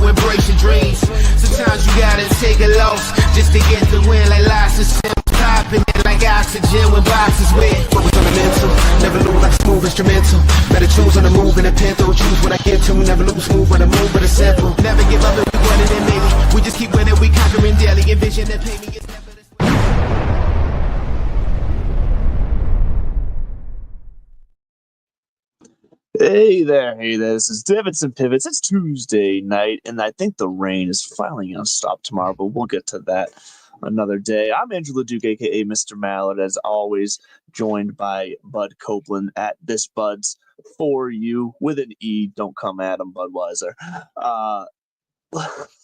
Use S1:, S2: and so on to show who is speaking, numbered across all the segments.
S1: embrace your dreams. Sometimes you gotta take a loss just to get the win, like lots of stems popping it like oxygen when boxes wet. Focus on the mental, never lose like smooth instrumental. Better choose on the move in a pencil, choose what I get to. Never lose move on the move, but it's simple. Never give up and we want it and maybe we just keep winning, we conquering daily. Envision that pay me is never the
S2: Hey there, this is Divots and Pivots. It's Tuesday night, and I think the rain is finally going to stop tomorrow, but we'll get to that another day. I'm Andrew LeDuc, a.k.a. Mr. Mallard, as always, joined by Bud Copeland at This Buds for you with an E. Don't come at him, Budweiser.
S3: Not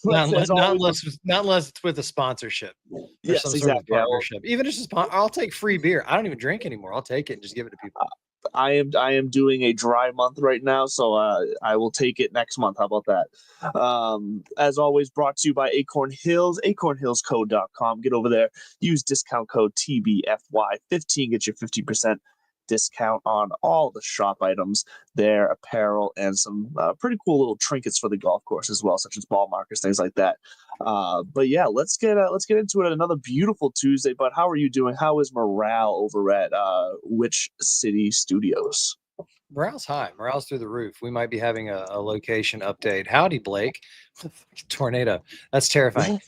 S3: unless it's with a sponsorship.
S2: Yes,
S3: some
S2: exactly.
S3: Sort of partnership. Even if it's I'll take free beer. I don't even drink anymore. I'll take it and just give it to people.
S2: I am doing a dry month right now, so I will take it next month. How about that? As always, brought to you by Acorn Hills, acornhillscode.com. Get over there. Use discount code TBFY15. Get your 50% discount on all the shop items there, apparel, and some pretty cool little trinkets for the golf course as well, such as ball markers, things like that. But yeah, let's get into it. Another beautiful Tuesday. But how are you doing? How is morale over at Which City Studios?
S3: Morale's high. Morale's through the roof. We might be having a location update. Howdy, Blake. Tornado. That's terrifying.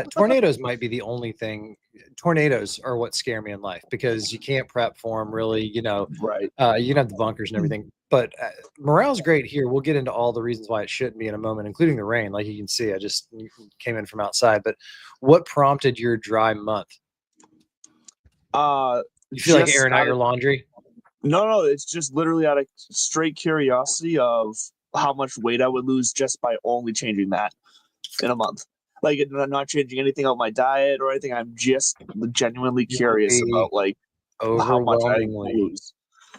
S3: Tornadoes might be the only thing. Tornadoes are what scare me in life because you can't prep for them really,
S2: Right.
S3: You can have the bunkers and everything, but morale's great here. We'll get into all the reasons why it shouldn't be in a moment, including the rain. Like you can see, I just came in from outside, but what prompted your dry month? You feel like airing out your laundry?
S2: No, it's just literally out of straight curiosity of how much weight I would lose just by only changing that in a month. Like, I'm not changing anything about my diet or anything. I'm just genuinely curious about like how much I lose.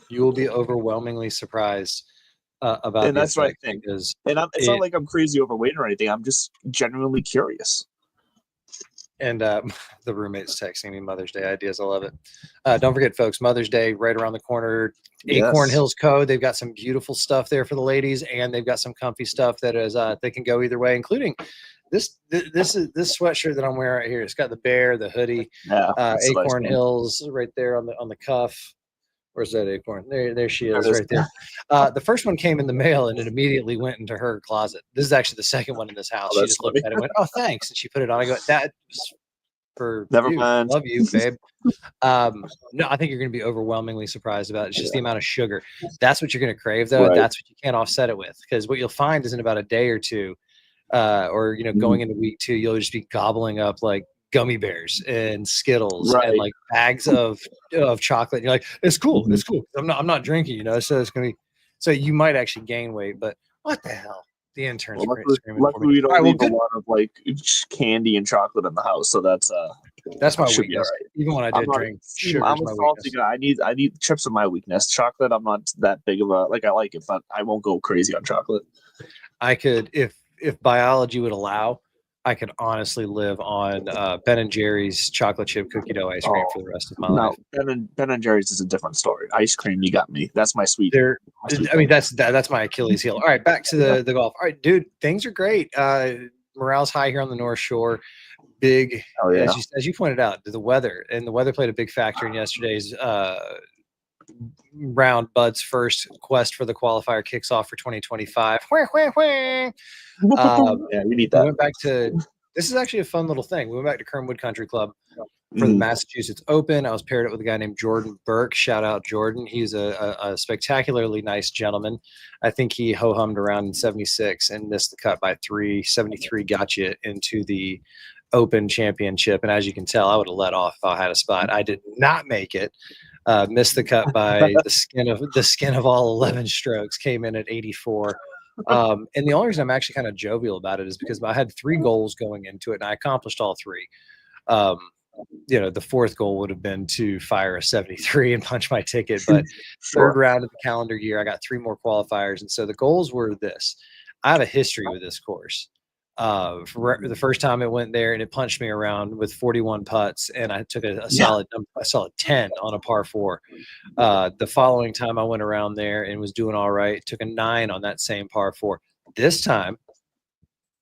S3: You will be overwhelmingly surprised about.
S2: And that's what I think. It's not like I'm crazy overweight or anything. I'm just genuinely curious.
S3: And the roommate's texting me Mother's Day ideas. I love it. Don't forget, folks, Mother's Day right around the corner. Acorn Hills Code. They've got some beautiful stuff there for the ladies, and they've got some comfy stuff that is they can go either way, including this sweatshirt that I'm wearing right here. It's got the bear, the hoodie, Acorn Hills right there on the cuff. Where's that Acorn? There she is, right there. The first one came in the mail, and it immediately went into her closet. This is actually the second one in this house. She just looked at it and went, "Oh, thanks," and she put it on. I go, "That was for
S2: Never
S3: you.
S2: mind.
S3: Love you, babe." No, I think you're going to be overwhelmingly surprised about it. It's just the amount of sugar. That's what you're going to crave, though. Right. That's what you can't offset it with, because what you'll find is in about a day or two, or going into week 2, you'll just be gobbling up like gummy bears and Skittles and like bags of chocolate. And you're like, it's cool. It's cool. I'm not drinking, so it's going to be, so you might actually gain weight, but what the hell? The intern's screaming for me.
S2: We don't leave a lot of like candy and chocolate in the house. So that's
S3: my weakness. Right. Even when I did drink sugar,
S2: I'm a salty guy. I need chips are my weakness. Chocolate, I'm not that big of a, like, I like it, but I won't go crazy on chocolate.
S3: I could, if biology would allow, I could honestly live on Ben and Jerry's chocolate chip cookie dough ice cream for the rest of my life.
S2: Ben and Jerry's is a different story. Ice cream, you got me. That's my sweet.
S3: That's my Achilles heel. All right, back to the golf. All right, dude, things are great. Morale's high here on the North Shore. Big, as you pointed out, the weather played a big factor in yesterday's round. Bud's first quest for the qualifier kicks off for 2025.
S2: We need that.
S3: We went back to, this is actually a fun little thing. We went back to Kernwood Country Club for the Massachusetts Open. I was paired up with a guy named Jordan Burke. Shout out Jordan. He's a spectacularly nice gentleman. I think he ho-hummed around in 76 and missed the cut by 3. 73 got you into the Open Championship. And as you can tell, I would have let off if I had a spot. I did not make it. Missed the cut by the skin of all 11 strokes. Came in at 84. And the only reason I'm actually kind of jovial about it is because I had 3 goals going into it, and I accomplished all 3. The fourth goal would have been to fire a 73 and punch my ticket. But third round of the calendar year, I got 3 more qualifiers, and so the goals were this. I have a history with this course. The first time it went there and it punched me around with 41 putts, and I took a solid 10 on a par 4. The following time I went around there and was doing all right, took a 9 on that same par 4. This time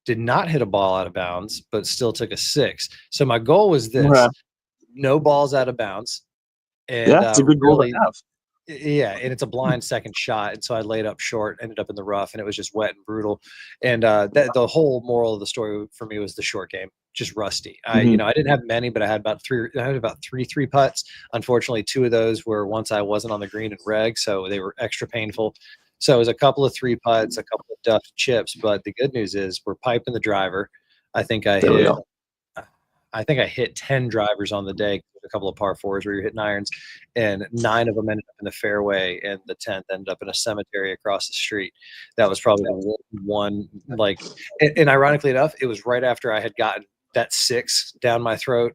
S3: did not hit a ball out of bounds, but still took a 6. So my goal was this:
S2: Okay.
S3: no balls out of bounds. And
S2: Yeah, it's a good goal to have.
S3: Yeah, and it's a blind second shot, and so I laid up short, ended up in the rough, and it was just wet and brutal. And the whole moral of the story for me was the short game, just rusty. I didn't have many, but I had about three putts. Unfortunately, 2 of those were once I wasn't on the green and reg, so they were extra painful. So it was a couple of 3 putts, a couple of duffed chips. But the good news is we're piping the driver. I think I hit 10 drivers on the day, a couple of par 4s where you're hitting irons, and 9 of them ended up in the fairway, and the 10th ended up in a cemetery across the street. That was probably the one, like, and ironically enough, it was right after I had gotten that 6 down my throat.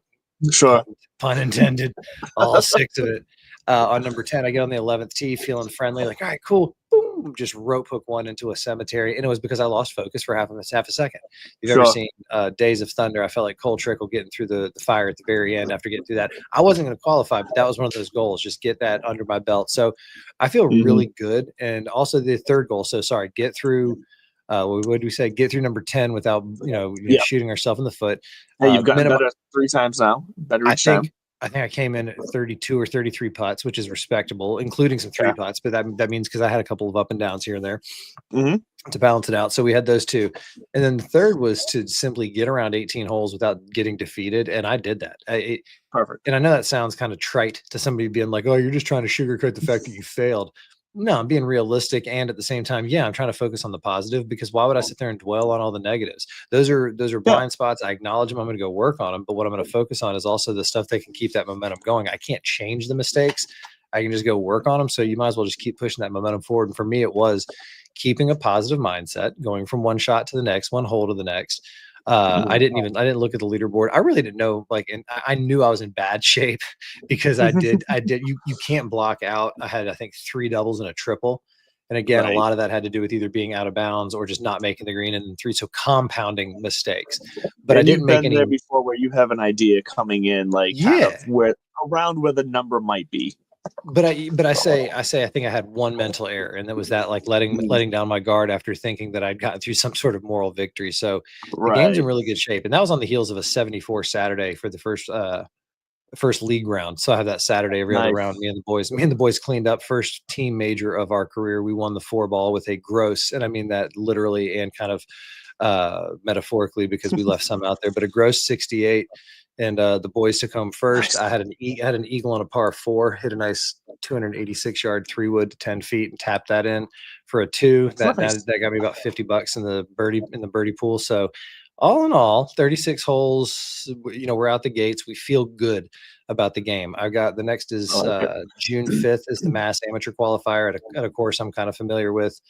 S2: Sure.
S3: Pun intended, all 6 of it. On number 10, I get on the 11th tee, feeling friendly, like, all right, cool. Boom, just rope hook one into a cemetery. And it was because I lost focus for half a second. You've ever seen Days of Thunder? I felt like Cole Trickle getting through the fire at the very end after getting through that. I wasn't going to qualify, but that was one of those goals, just get that under my belt. So I feel really good. And also the third goal, get through what did we say? Get through number 10 without, shooting ourselves in the foot.
S2: Hey, you've gotten better 3 times now. Better each time.
S3: I think I came in at 32 or 33 putts, which is respectable, including some 3 putts. But that means because I had a couple of up and downs here and there to balance it out. So we had those 2. And then the third was to simply get around 18 holes without getting defeated. And I did that.
S2: Perfect.
S3: And I know that sounds kind of trite to somebody being like, oh, you're just trying to sugarcoat the fact that you failed. No, I'm being realistic, and at the same time, I'm trying to focus on the positive, because why would I sit there and dwell on all the negatives? Those are blind spots. I acknowledge them. I'm going to go work on them, but what I'm going to focus on is also the stuff that can keep that momentum going. I can't change the mistakes. I can just go work on them. So you might as well just keep pushing that momentum forward. And for me, it was keeping a positive mindset, going from one shot to the next, one hole to the next. I didn't look at the leaderboard. I really didn't know, and I knew I was in bad shape because you can't block out. I had, I think, 3 doubles and a triple. And again, a lot of that had to do with either being out of bounds or just not making the green, and 3. So compounding mistakes, but I didn't make any
S2: there before where you have an idea coming in, kind of where the number might be.
S3: But I think I had one mental error, and that was that, like, letting down my guard after thinking that I'd gotten through some sort of moral victory. So the game's in really good shape, and that was on the heels of a 74 Saturday for the first league round. So I have that Saturday every other round. Me and the boys cleaned up, first team major of our career. We won the 4-ball with a gross, and I mean that literally and kind of metaphorically, because we left some out there, but a gross 68. And the boys took home first. Nice. I had an eagle on a par 4, hit a nice 286-yard 3-wood to 10 feet, and tapped that in for a 2. That got me about $50 in the birdie pool. So all in all, 36 holes. We're out the gates. We feel good about the game. I've got the next is June 5th is the Mass Amateur Qualifier at a course I'm kind of familiar with.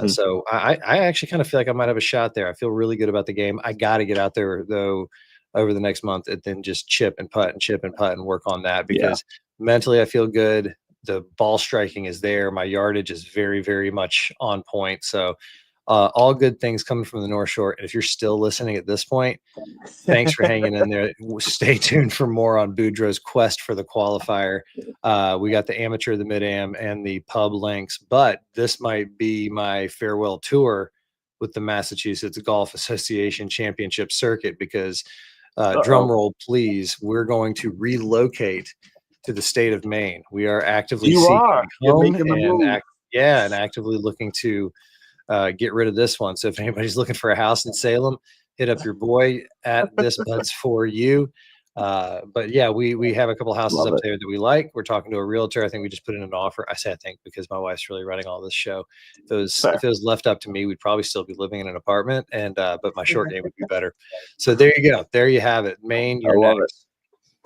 S3: So I actually kind of feel like I might have a shot there. I feel really good about the game. I got to get out there though over the next month, and then just chip and putt and work on that, because mentally I feel good. The ball striking is there. My yardage is very, very much on point. So all good things coming from the North Shore. And if you're still listening at this point, thanks for hanging in there. Stay tuned for more on Boudreaux's quest for the qualifier. We got the amateur, the mid-am, and the pub links, but this might be my farewell tour with the Massachusetts Golf Association Championship circuit, because drum roll, please, we're going to relocate to the state of Maine. We are actively and actively looking to get rid of this one. So if anybody's looking for a house in Salem, hit up your boy at This Buds For You. But yeah, we have a couple houses up there that we like. We're talking to a realtor. I think we just put in an offer. I say I think because my wife's really running all this show. If it was left up to me, we'd probably still be living in an apartment, and but my short game would be better. So there you go. There you have it. Maine, you're
S2: I love
S3: next.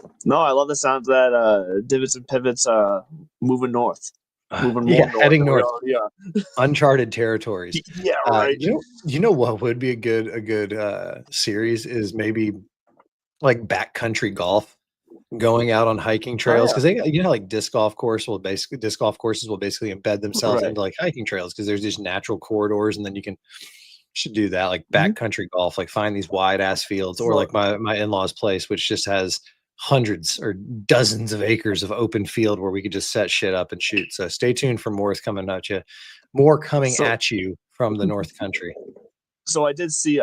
S2: it. No, I love the sounds of that Divots and Pivots moving north.
S3: Heading north. Uncharted territories.
S2: Yeah, right.
S3: You know what would be a good series is maybe like backcountry golf, going out on hiking trails, because they, like disc golf courses will basically embed themselves into like hiking trails, because there's these natural corridors, and then you should do that, like backcountry golf, like find these wide ass fields, or like my in-laws place, which just has hundreds or dozens of acres of open field where we could just set shit up and shoot. So stay tuned for more coming at you from the North Country.
S2: So I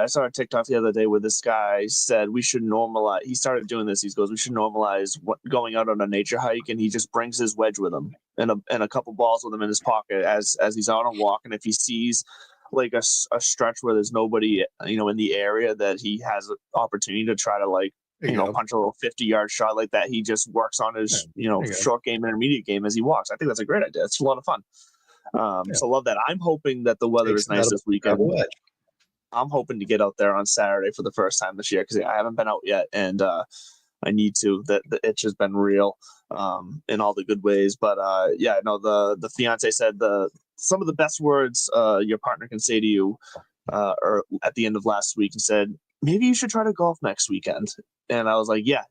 S2: saw a TikTok the other day where this guy said we should normalize. He started doing this. He goes, we should normalize going out on a nature hike, and he just brings his wedge with him and a couple balls with him in his pocket as he's out on a walk. And if he sees like a stretch where there's nobody, in the area, that he has an opportunity to try to punch a little 50-yard shot like that, he just works on his short game, intermediate game as he walks. I think that's a great idea. It's a lot of fun. So I love that. I'm hoping that the weather is nice this weekend. I'm hoping to get out there on Saturday for the first time this year because I haven't been out yet, and I need to. The itch has been real in all the good ways. But the fiance said some of the best words your partner can say to you or at the end of last week, and said, maybe you should try to golf next weekend. And I was like, yep,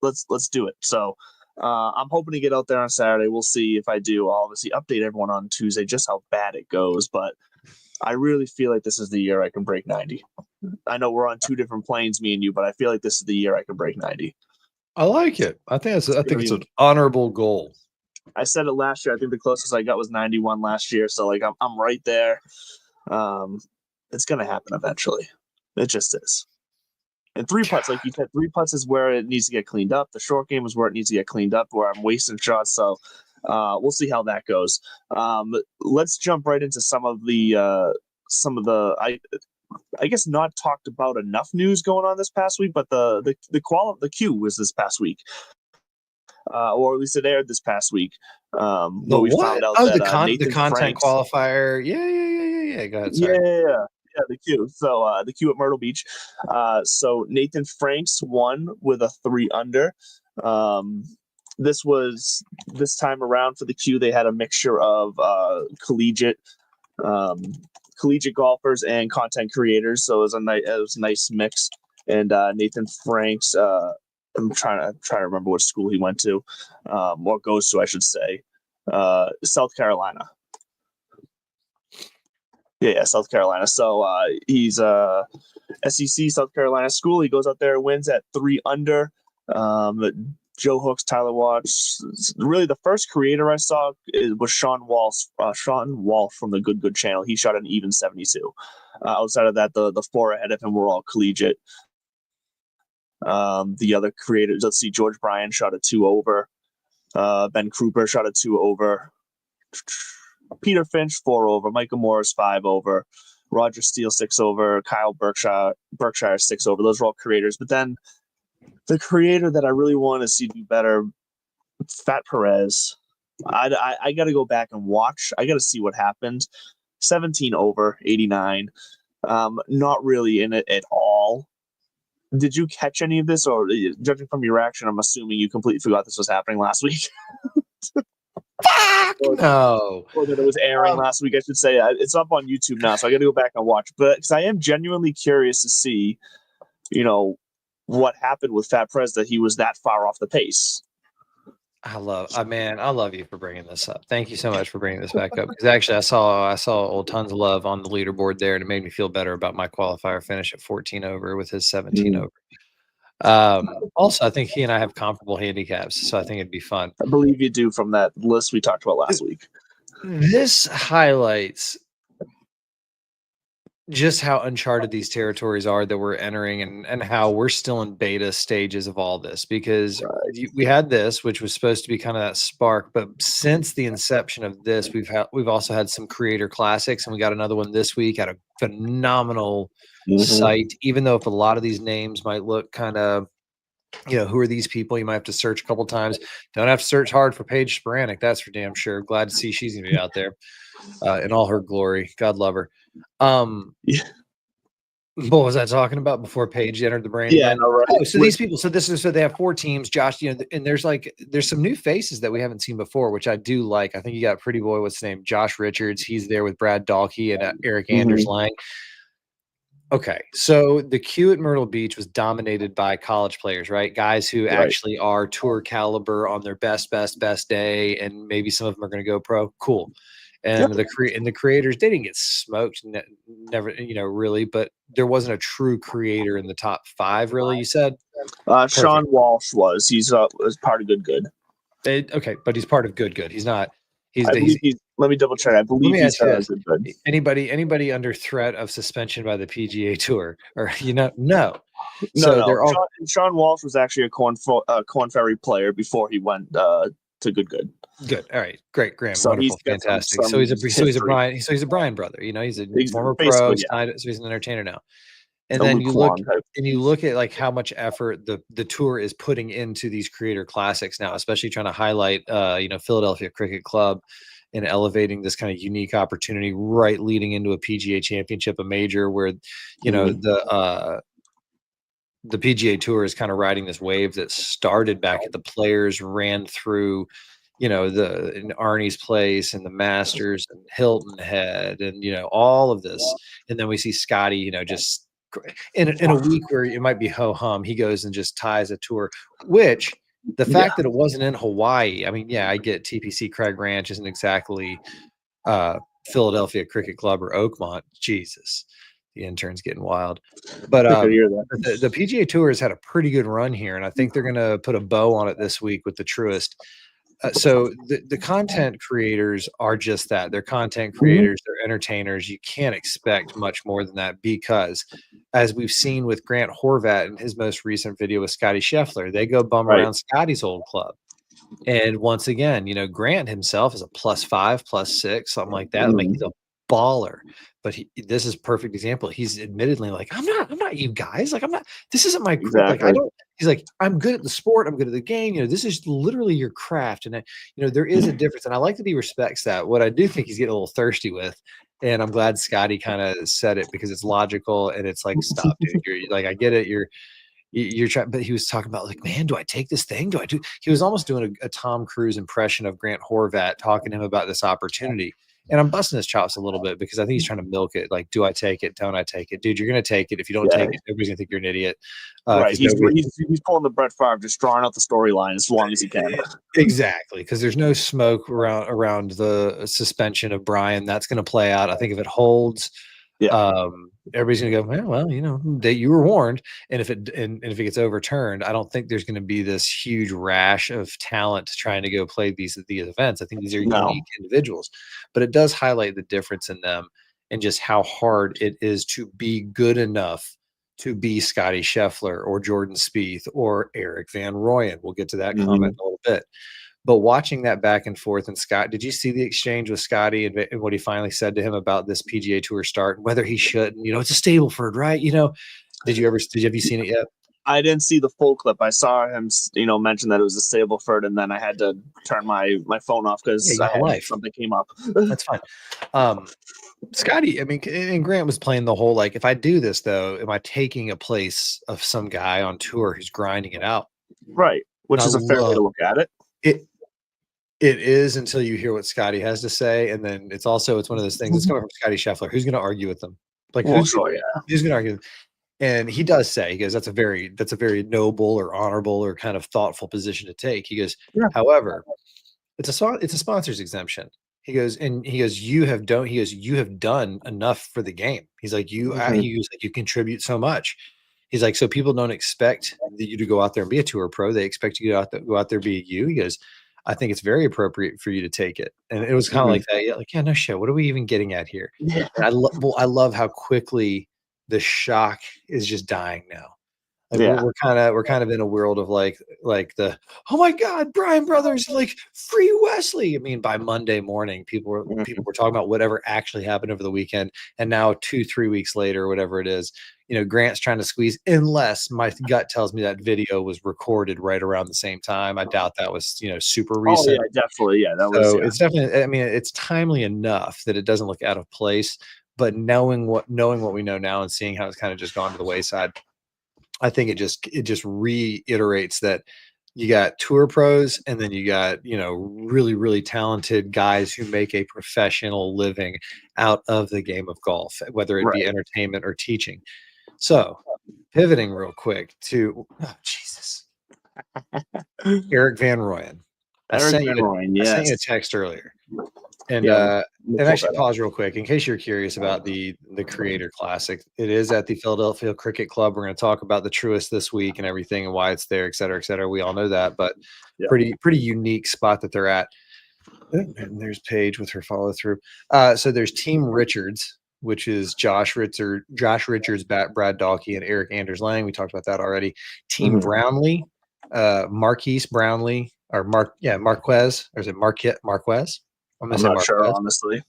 S2: let's do it. So I'm hoping to get out there on Saturday. We'll see if I do. I'll obviously update everyone on Tuesday just how bad it goes, but I really feel like this is the year I can break 90. I know we're on two different planes, me and you, but I feel like this is the year I can break 90.
S3: I like it. I think it's an honorable goal.
S2: I said it last year. I think the closest I got was 91 last year. So I'm right there. It's going to happen eventually. It just is. And 3 putts, like you said, 3 putts is where it needs to get cleaned up. The short game is where it needs to get cleaned up, where I'm wasting shots. So we'll see how that goes. Let's jump right into some of the I guess not talked about enough news going on this past week, but the Q was this past week, or at least it aired this past week. Where we found out that
S3: the content qualifier. Yeah. Go ahead. Sorry.
S2: Yeah, the Q. So the Q at Myrtle Beach. So Nathan Franks won with a 3-under. This time around for the Q, they had a mixture of collegiate golfers and content creators. So it was a nice mix. And Nathan Franks, I'm trying to remember what school he went to, or goes to, I should say, South Carolina. Yeah, South Carolina. So he's SEC South Carolina school. He goes out there and wins at 3-under. Joe Hooks, Tyler Watts. Really, the first creator I saw was Sean Walsh from the Good channel. He shot an even 72. Outside of that, the 4 ahead of him were all collegiate. The other creators, let's see, George Bryan shot a 2 over. Ben Kruper shot a 2 over. Peter Finch 4 over. Michael Morris 5 over. Roger Steele 6 over. Kyle Berkshire 6 over. Those are all creators. But then the creator that I really want to see do better, Fat Perez. I got to go back and watch. I got to see what happened. 17 over, 89. Not really in it at all. Did you catch any of this, or judging from your reaction, I'm assuming you completely forgot this was happening last week?
S3: Fuck no.
S2: Or that it was airing last week, I should say. It's up on YouTube now, so I got to go back and watch. But because I am genuinely curious to see, what happened with Fat Perez, that he was that far off the pace.
S3: I love you for bringing this up. Thank you so much for bringing this back up. Because actually, I saw old tons of love on the leaderboard there, and it made me feel better about my qualifier finish at 14 over with his 17 over. Also, I think he and I have comparable handicaps, so I think it'd be fun.
S2: I believe you do from that list we talked about last week.
S3: This highlights just how uncharted these territories are that we're entering, and how we're still in beta stages of all this, because we had this, which was supposed to be kind of that spark, but since the inception of this, we've also had some creator classics, and we got another one this week at a phenomenal site, even though if a lot of these names might look kind of, who are these people? You might have to search a couple times. Don't have to search hard for Paige Sporanic. That's for damn sure. Glad to see she's going to be out there in all her glory. God love her.
S2: Yeah.
S3: What was I talking about before Paige entered the brain?
S2: Yeah, no, right.
S3: Oh, so these people, so they have 4 teams, Josh, and there's some new faces that we haven't seen before, which I do like. I think you got pretty boy, what's his name? Josh Richards. He's there with Brad Dahlke and Eric Anders Lang. Okay, so the Q at Myrtle Beach was dominated by college players, right? Guys who actually are tour caliber on their best day, and maybe some of them are going to go pro. Cool. And the creators, they didn't get smoked, never, really, but there wasn't a true creator in the top 5, really, you said?
S2: Sean Walsh was. He's was part of Good.
S3: Okay, but he's part of Good. He's not.
S2: I believe he's Let me double check. I believe
S3: me
S2: he
S3: ask you
S2: says
S3: this.
S2: it, but
S3: Anybody under threat of suspension by the PGA Tour, or no.
S2: no,
S3: So
S2: no.
S3: they're all
S2: Sean Walsh was actually a Corn Ferry player before he went to Good.
S3: good. All right, great, Graham,
S2: So he's
S3: wonderful,
S2: got
S3: fantastic.
S2: some
S3: So he's a
S2: history.
S3: Brian brother. He's a former pro,
S2: Basically, yeah.
S3: so he's an entertainer now. And
S2: A
S3: then
S2: Luke
S3: you look
S2: Kwan type.
S3: and you look at like how much effort the tour is putting into these creator classics now, especially trying to highlight Philadelphia Cricket Club and elevating this kind of unique opportunity right leading into a PGA Championship, a major where the PGA Tour is kind of riding this wave that started back at the Players, ran through, in Arnie's Place and the Masters and Hilton Head and all of this, and then we see Scotty, just in a week where it might be ho hum, he goes and just ties a tour, which the fact that it wasn't in Hawaii. I mean, yeah, I get TPC Craig Ranch isn't exactly Philadelphia Cricket Club or Oakmont. Jesus. The intern's getting wild. But the PGA Tour has had a pretty good run here, and I think they're going to put a bow on it this week with the Truist. So the content creators are just that. They're content creators. They're entertainers. You can't expect much more than that because, as we've seen with Grant Horvat in his most recent video with Scotty Scheffler, they go bum around Scotty's old club. And once again, Grant himself is a +5, +6, something like that. Like he's a baller, but this is a perfect example. He's admittedly like, I'm not you guys. Like, this isn't my like, he's like, I'm good at the sport. I'm good at the game. This is literally your craft. And there is a difference. And I like that he respects that. What I do think he's getting a little thirsty with, and I'm glad Scotty kind of said it because it's logical and it's like, stop, dude. You're like, I get it. You're trying, but he was talking about like, man, do I take this thing? He was almost doing a Tom Cruise impression of Grant Horvat, talking to him about this opportunity. And I'm busting his chops a little bit because I think he's trying to milk it. Like, do I take it? Don't I take it? Dude, you're going to take it. If you don't take it, everybody's going to think you're an idiot.
S2: Right. He's pulling the Brett Favre, just drawing out the storyline as long as he can.
S3: Exactly. Because there's no smoke around the suspension of Brian. That's going to play out. I think if it holds, everybody's gonna go, well, that you were warned. And if it gets overturned, I don't think there's going to be this huge rash of talent trying to go play these events. I think these are unique individuals, but it does highlight the difference in them and just how hard it is to be good enough to be Scotty Scheffler or Jordan Spieth or Eric Van Rooyen. We'll get to that comment in a little bit. But watching that back and forth, and Scott, did you see the exchange with Scotty and what he finally said to him about this PGA Tour start and whether he should? It's a Stableford, right? Have you seen it yet?
S2: I didn't see the full clip. I saw him, mention that it was a Stableford, and then I had to turn my phone off because something came up.
S3: That's fine. Scotty, I mean, and Grant was playing the whole like, if I do this though, am I taking a place of some guy on tour who's grinding it out?
S2: Right, which is a fair way to look at it.
S3: It is until you hear what Scotty has to say, and then it's one of those things. It's coming from Scotty Scheffler. Who's going to argue with them? Like, who's going to argue? And he does say, he goes, that's a very noble or honorable or kind of thoughtful position to take. He goes, however, it's a sponsor's exemption. He goes, you have done enough for the game. He's like, you contribute so much. He's like, so people don't expect you to go out there and be a tour pro. They expect you to go out there be you. He goes, I think it's very appropriate for you to take it. And it was kind of like that. Yeah, like, no shit. What are we even getting at here? Yeah. I love how quickly the shock is just dying now. Like we're kind of in a world of like the, oh my God, Bryan Brothers, like free Wesley. I mean, by Monday morning, people were talking about whatever actually happened over the weekend. And now 2-3 weeks later, whatever it is, Grant's trying to squeeze, unless my gut tells me that video was recorded right around the same time. I doubt that was, super recent.
S2: Oh, yeah, definitely. Yeah,
S3: it's definitely, I mean, it's timely enough that it doesn't look out of place, but knowing what we know now and seeing how it's kind of just gone to the wayside, I think it just reiterates that you got tour pros and then you got, really, really talented guys who make a professional living out of the game of golf, whether it be entertainment or teaching. So pivoting real quick to, Jesus, Eric Van Rooyen. I sent you a text earlier. And actually pause real quick in case you're curious about the Creator Classic. It is at the Philadelphia Cricket Club. We're going to talk about the Truist this week and everything and why it's there, et cetera, et cetera. We all know that, but pretty unique spot that they're at. And there's Paige with her follow through. So there's Team Richards, which is Josh Richards, Brad Dalkey, and Eric Anders Lang. We talked about that already. Team Brownlee, Marquise Brownlee, or Marquez, or is it Marquez?
S2: I'm not sure, honestly.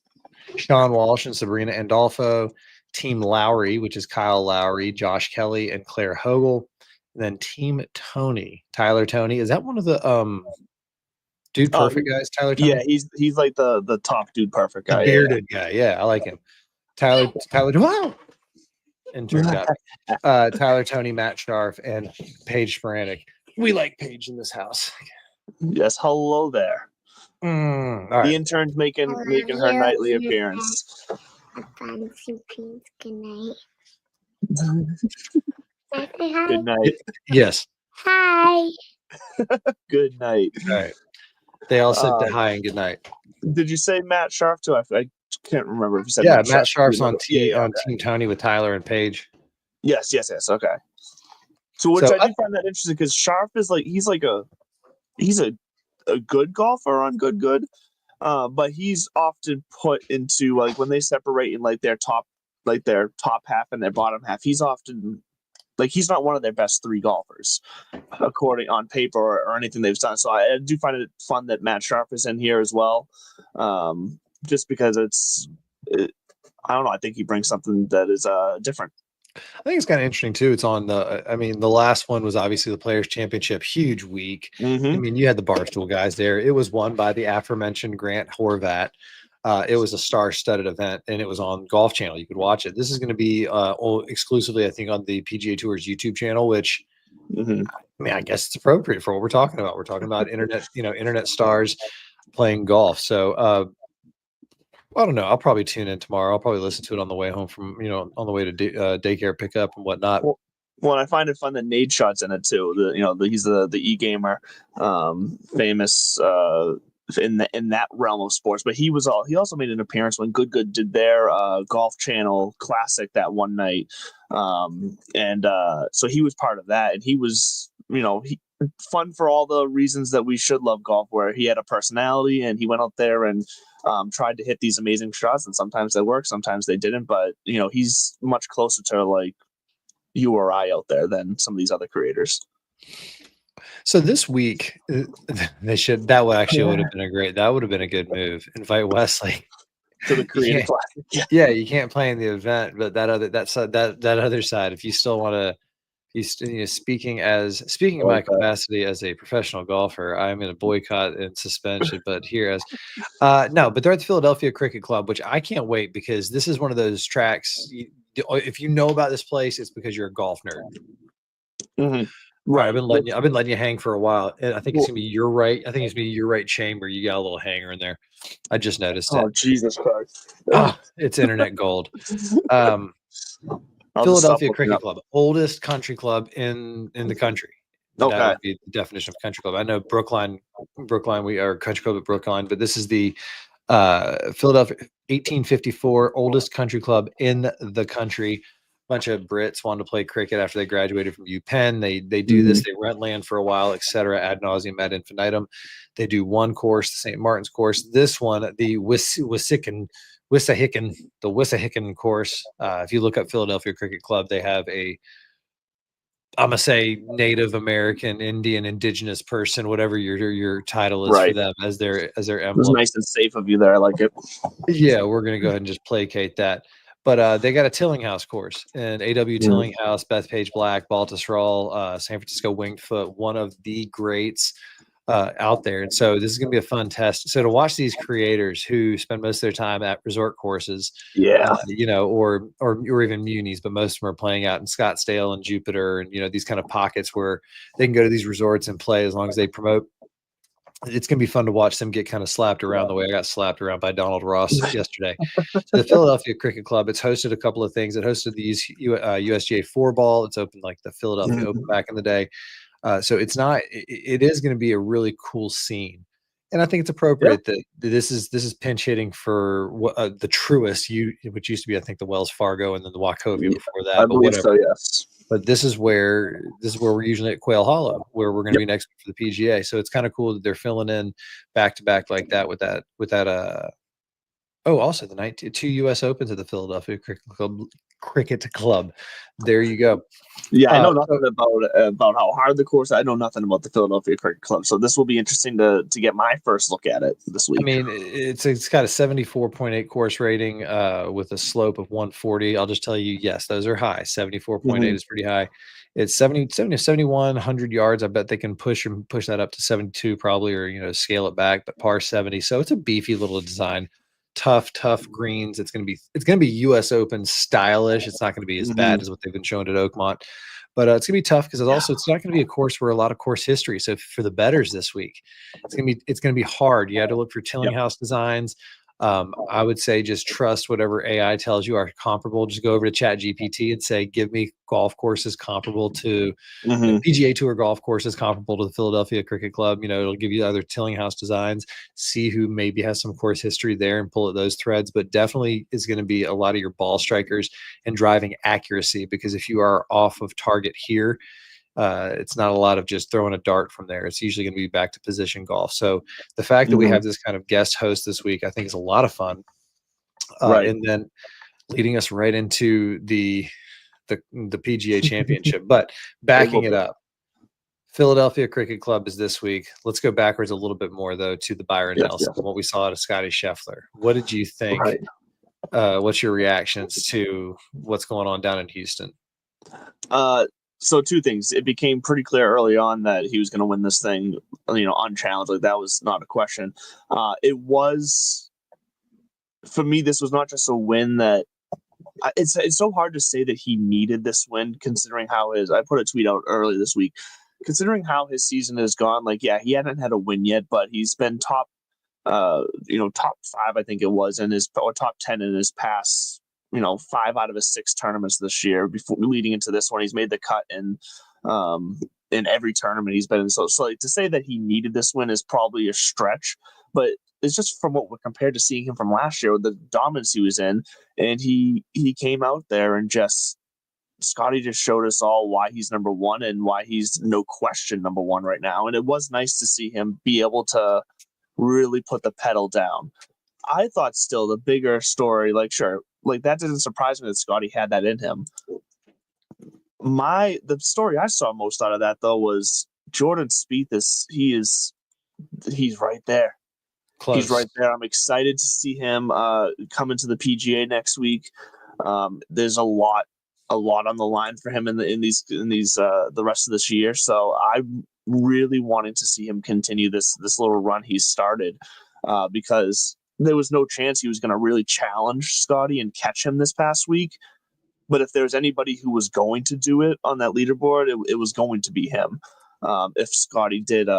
S3: Sean Walsh and Sabrina Andolfo. Team Lowry, which is Kyle Lowry, Josh Kelly, and Claire Hogel. And then Team Tony, Tyler Tony. Is that one of the Dude Perfect guys? Tyler Tony?
S2: Yeah, he's like the top Dude Perfect guy.
S3: The bearded guy. Yeah, I like him. Tyler. Wow. Intern guy. Tyler Tony, Matt Scharf, and Paige Sporanic. We like Paige in this house.
S2: Yes, hello there. The intern's making her nightly appearance.
S4: Good night.
S2: Good night.
S3: Yes.
S4: Hi.
S2: Good night.
S3: All right. They all said hi and good night.
S2: Did you say Matt Scharf too? I can't remember if you said.
S3: Yeah, Matt Scharf's on Team Tony with Tyler and Paige.
S2: Yes. Okay. So I do find that interesting because Scharf is he's a good golfer on good. But he's often put into like when they separate in like their top half and their bottom half. He's often he's not one of their best three golfers, according on paper or anything they've done. So I do find it fun that Matt Scharf is in here as well, just because I don't know. I think he brings something that is different.
S3: I think it's kind of interesting too. It's on the last one was obviously the Players Championship, huge week. I mean, you had the Barstool guys there. It was won by the aforementioned Grant Horvat. It was a star-studded event, and it was on Golf Channel. You could watch it. This is going to be exclusively, I think, on the PGA Tour's YouTube channel, which I mean, I guess it's appropriate for what we're talking about. We're talking about internet stars playing golf. So I don't know. I'll probably tune in tomorrow. I'll probably listen to it on the way home from, on the way to daycare pickup and whatnot.
S2: Well, I find it fun that Nate Shot's in it too. He's the e-gamer, famous in that realm of sports. But he also made an appearance when Good did their Golf Channel Classic that one night, so he was part of that, and he was fun for all the reasons that we should love golf, where he had a personality and he went out there and tried to hit these amazing shots, and sometimes they worked, sometimes they didn't. But he's much closer to like you or I out there than some of these other creators.
S3: So this week that would have been a good move. Invite Wesley
S2: to the Creative Classic.
S3: Yeah, you can't play in the event, but that other side, if you still want to. Speaking of my capacity as a professional golfer, I'm in a boycott and suspension. But here but they're at the Philadelphia Cricket Club, which I can't wait, because this is one of those tracks. If you know about this place, it's because you're a golf nerd. Right. I've been letting you hang for a while. And I think it's gonna be your right. I think it's gonna be your right chamber. You got a little hanger in there. I just noticed it.
S2: Oh, Jesus Christ!
S3: It's internet gold. Philadelphia Cricket Club, oldest country club in the country.
S2: Okay.
S3: That would be the definition of country club. I know Brookline, we are country club at Brookline, but this is the Philadelphia 1854 oldest country club in the country. A bunch of Brits wanted to play cricket after they graduated from UPenn. They do this. They rent land for a while, etc. Ad nauseum, ad infinitum. They do one course, the St. Martin's course. This one, the Wissahickon course. If you look up Philadelphia Cricket Club, they have I'm gonna say Native American, Indian, Indigenous person, whatever your title is for them as their emblem.
S2: It was nice and safe of you there. I like it.
S3: Yeah, we're gonna go ahead and just placate that. But they got a Tillinghast course, and A.W. Tillinghast, Bethpage Black, Baltusrol, San Francisco Winged Foot, one of the greats out there. And so this is going to be a fun test. So to watch these creators who spend most of their time at resort courses, or even munis, but most of them are playing out in Scottsdale and Jupiter, and these kind of pockets where they can go to these resorts and play as long as they promote. It's going to be fun to watch them get kind of slapped around the way I got slapped around by Donald Ross yesterday. So the Philadelphia Cricket Club, it's hosted a couple of things. It hosted the USGA 4-ball. It's opened like the Philadelphia Open back in the day. So it is going to be a really cool scene. And I think it's appropriate that this is pinch hitting for the Truist, which used to be, I think, the Wells Fargo and then the Wachovia before that.
S2: I believe so, yes.
S3: But this is where we're usually at Quail Hollow, where we're going to be next for the PGA. So it's kind of cool that they're filling in back to back like that with that. Oh, also the 2 U.S. Opens at the Philadelphia Cricket Club. There you go.
S2: Yeah, I know nothing about how hard the course. I know nothing about the Philadelphia Cricket Club, so this will be interesting to get my first look at it this week.
S3: I mean, it's got a 74.8 course rating with a slope of 140. I'll just tell you, yes, those are high. 74.8 is pretty high. It's 70 to 71, 100 yards. I bet they can push that up to 72 probably, or scale it back. But par 70, so it's a beefy little design. Tough greens. It's gonna be U.S. Open stylish. It's not gonna be as bad as what they've been showing at Oakmont, but it's gonna be tough because it's not gonna be a course where a lot of course history. So for the bettors this week, it's gonna be hard. You had to look for Tillinghast designs. I would say just trust whatever AI tells you are comparable. Just go over to ChatGPT and say, give me golf courses comparable to PGA Tour golf courses comparable to the Philadelphia Cricket Club. It'll give you other Tillinghast designs, see who maybe has some course history there and pull at those threads. But definitely is going to be a lot of your ball strikers and driving accuracy, because if you are off of target here, it's not a lot of just throwing a dart from there. It's usually going to be back to position golf. So the fact that we have this kind of guest host this week, I think is a lot of fun. And then leading us right into the PGA Championship. But backing it up, Philadelphia Cricket Club is this week. Let's go backwards a little bit more, though, to the Byron Nelson, what we saw out of Scotty Scheffler. What did you think? What's your reactions to what's going on down in Houston?
S2: So two things. It became pretty clear early on that he was going to win this thing, unchallenged. Like, that was not a question. It was, for me, this was not just a win that it's so hard to say that he needed this win, considering how I put a tweet out early this week, considering how his season has gone. Like, yeah, he hadn't had a win yet, but he's been top 5, I think it was, or top 10 in his past, 5 out of his 6 tournaments this year. Before leading into this one, he's made the cut in every tournament he's been in. So like, to say that he needed this win is probably a stretch, but it's just from what we're compared to seeing him from last year with the dominance he was in, and he came out there and Scotty just showed us all why he's number one and why he's no question number one right now. And it was nice to see him be able to really put the pedal down. I thought still the bigger story, that doesn't surprise me that Scotty had that in him. The story I saw most out of that, though, was Jordan Spieth. He's right there. Close. He's right there. I'm excited to see him come into the PGA next week. There's a lot on the line for him in the rest of this year. So I'm really wanting to see him continue this little run he started, because there was no chance he was going to really challenge Scotty and catch him this past week. But if there's anybody who was going to do it on that leaderboard, it was going to be him. If Scotty did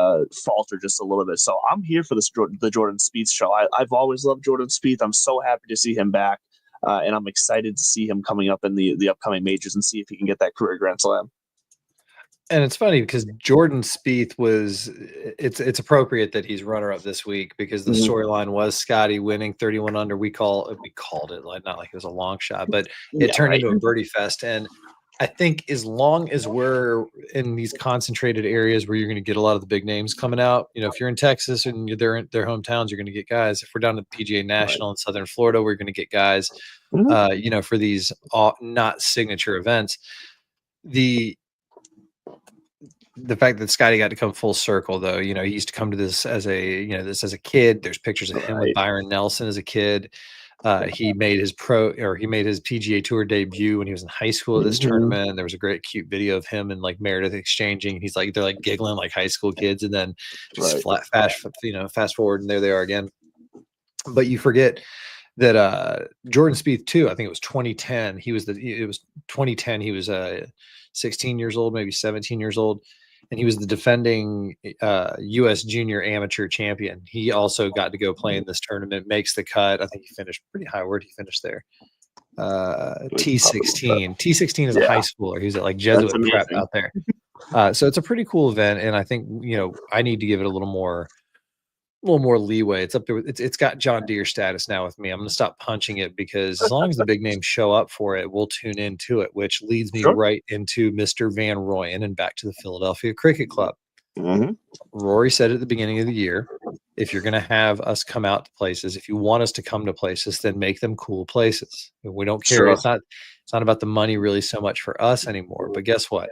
S2: falter just a little bit. So I'm here for the Jordan Spieth show. I've always loved Jordan Spieth. I'm so happy to see him back. And I'm excited to see him coming up in the upcoming majors and see if he can get that career Grand Slam.
S3: And it's funny because Jordan Spieth it's appropriate that he's runner-up this week, because the storyline was Scotty winning 31 under. We called it, like, not like it was a long shot, but it turned into a birdie fest. And I think as long as we're in these concentrated areas where you're going to get a lot of the big names coming out, if you're in Texas and they're in their hometowns, you're going to get guys. If we're down at the PGA National in Southern Florida, we're going to get guys, for these not signature events. The fact that Scotty got to come full circle, though, he used to come to this as a kid. There's pictures of him with Byron Nelson as a kid. He made his PGA Tour debut when he was in high school at this tournament. There was a great cute video of him and Meredith exchanging. He's they're giggling like high school kids, and then just fast forward, and there they are again. But you forget that Jordan Spieth too. I think it was 2010. It was 2010. He was 16 years old, maybe 17 years old. And he was the defending U.S. junior amateur champion. He also got to go play in this tournament, makes the cut. I think he finished pretty high. Where did he finish there? T16. T16 is a high schooler. He's at Jesuit prep out there. So it's a pretty cool event. And I think, I need to give it a little more little more leeway. It's up there. It's got John Deere status now with me. I'm going to stop punching it because as long as the big names show up for it, we'll tune into it, which leads me right into Mr. Van Rooyen and back to the Philadelphia Cricket Club.
S2: Mm-hmm.
S3: Rory said at the beginning of the year, if you're going to have us come out to places, if you want us to come to places, then make them cool places. We don't care. It's not about the money really so much for us anymore. But guess what?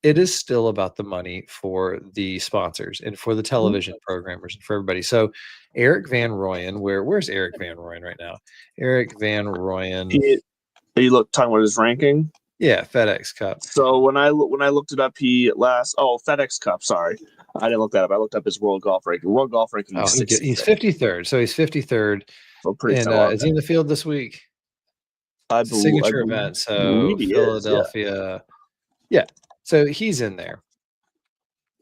S3: It is still about the money for the sponsors and for the television programmers and for everybody. So Eric Van Rooyen, where's Eric Van Rooyen right now? Eric Van Rooyen.
S2: Are you talking about his ranking?
S3: Yeah, FedEx Cup.
S2: So when I looked it up, FedEx Cup. Sorry, I didn't look that up. I looked up his World Golf ranking. World Golf ranking.
S3: He's 53rd. So he's 53rd.
S2: So pretty.
S3: Is he in the field this week?
S2: I
S3: believe signature event. So Philadelphia. Yeah. So he's in there.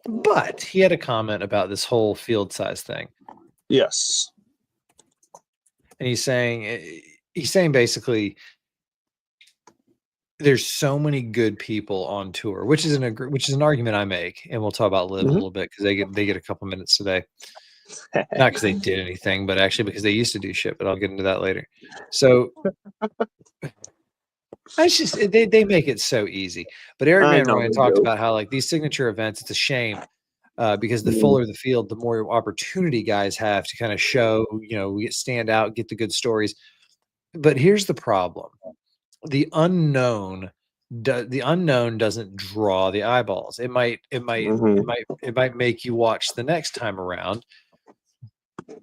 S3: But he had a comment about this whole field size thing.
S2: Yes.
S3: And he's saying basically there's so many good people on tour, which is an argument I make, and we'll talk about Liv a little bit because they get a couple minutes today. Not because they did anything, but actually because they used to do shit, but I'll get into that later. So they make it so easy. But Eric Van Rooyen talked about how like these signature events, it's a shame because the fuller the field, the more opportunity guys have to kind of show, stand out, get the good stories. But here's the problem: the unknown doesn't draw the eyeballs. It might make you watch the next time around.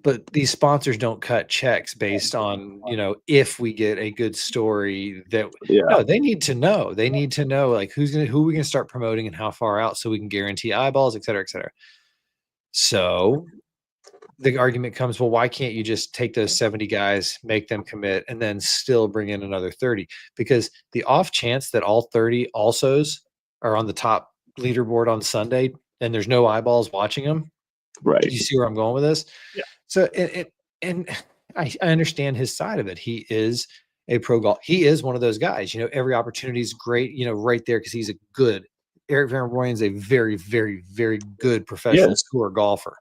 S3: But these sponsors don't cut checks based on, if we get a good story no, they need to know. They need to know like who we can start promoting and how far out so we can guarantee eyeballs, et cetera, et cetera. So the argument comes, well, why can't you just take those 70 guys, make them commit, and then still bring in another 30? Because the off chance that all 30 alsos are on the top leaderboard on Sunday and there's no eyeballs watching them.
S2: Right.
S3: You see where I'm going with this?
S2: Yeah.
S3: So, and I understand his side of it. He is a pro golf. He is one of those guys, every opportunity is great, right there. Cause he's Eric Van Rooyen is a very, very, very good professional tour golfer.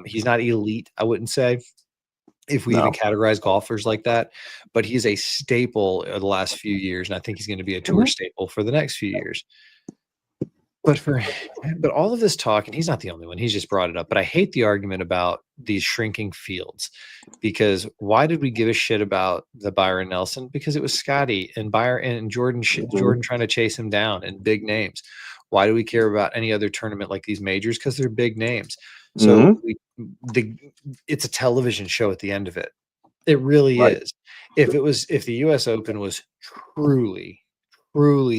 S3: He's not elite, I wouldn't say, if we even categorize golfers like that, but he's a staple of the last few years. And I think he's going to be a tour staple for the next few years. But all of this talk, and he's not the only one, he's just brought it up, but I hate the argument about these shrinking fields, because why did we give a shit about the Byron Nelson? Because it was Scotty and Byron and Jordan trying to chase him down and big names. Why do we care about any other tournament like these majors? Because they're big names. So it's a television show at the end of it. It really is. If the US Open was truly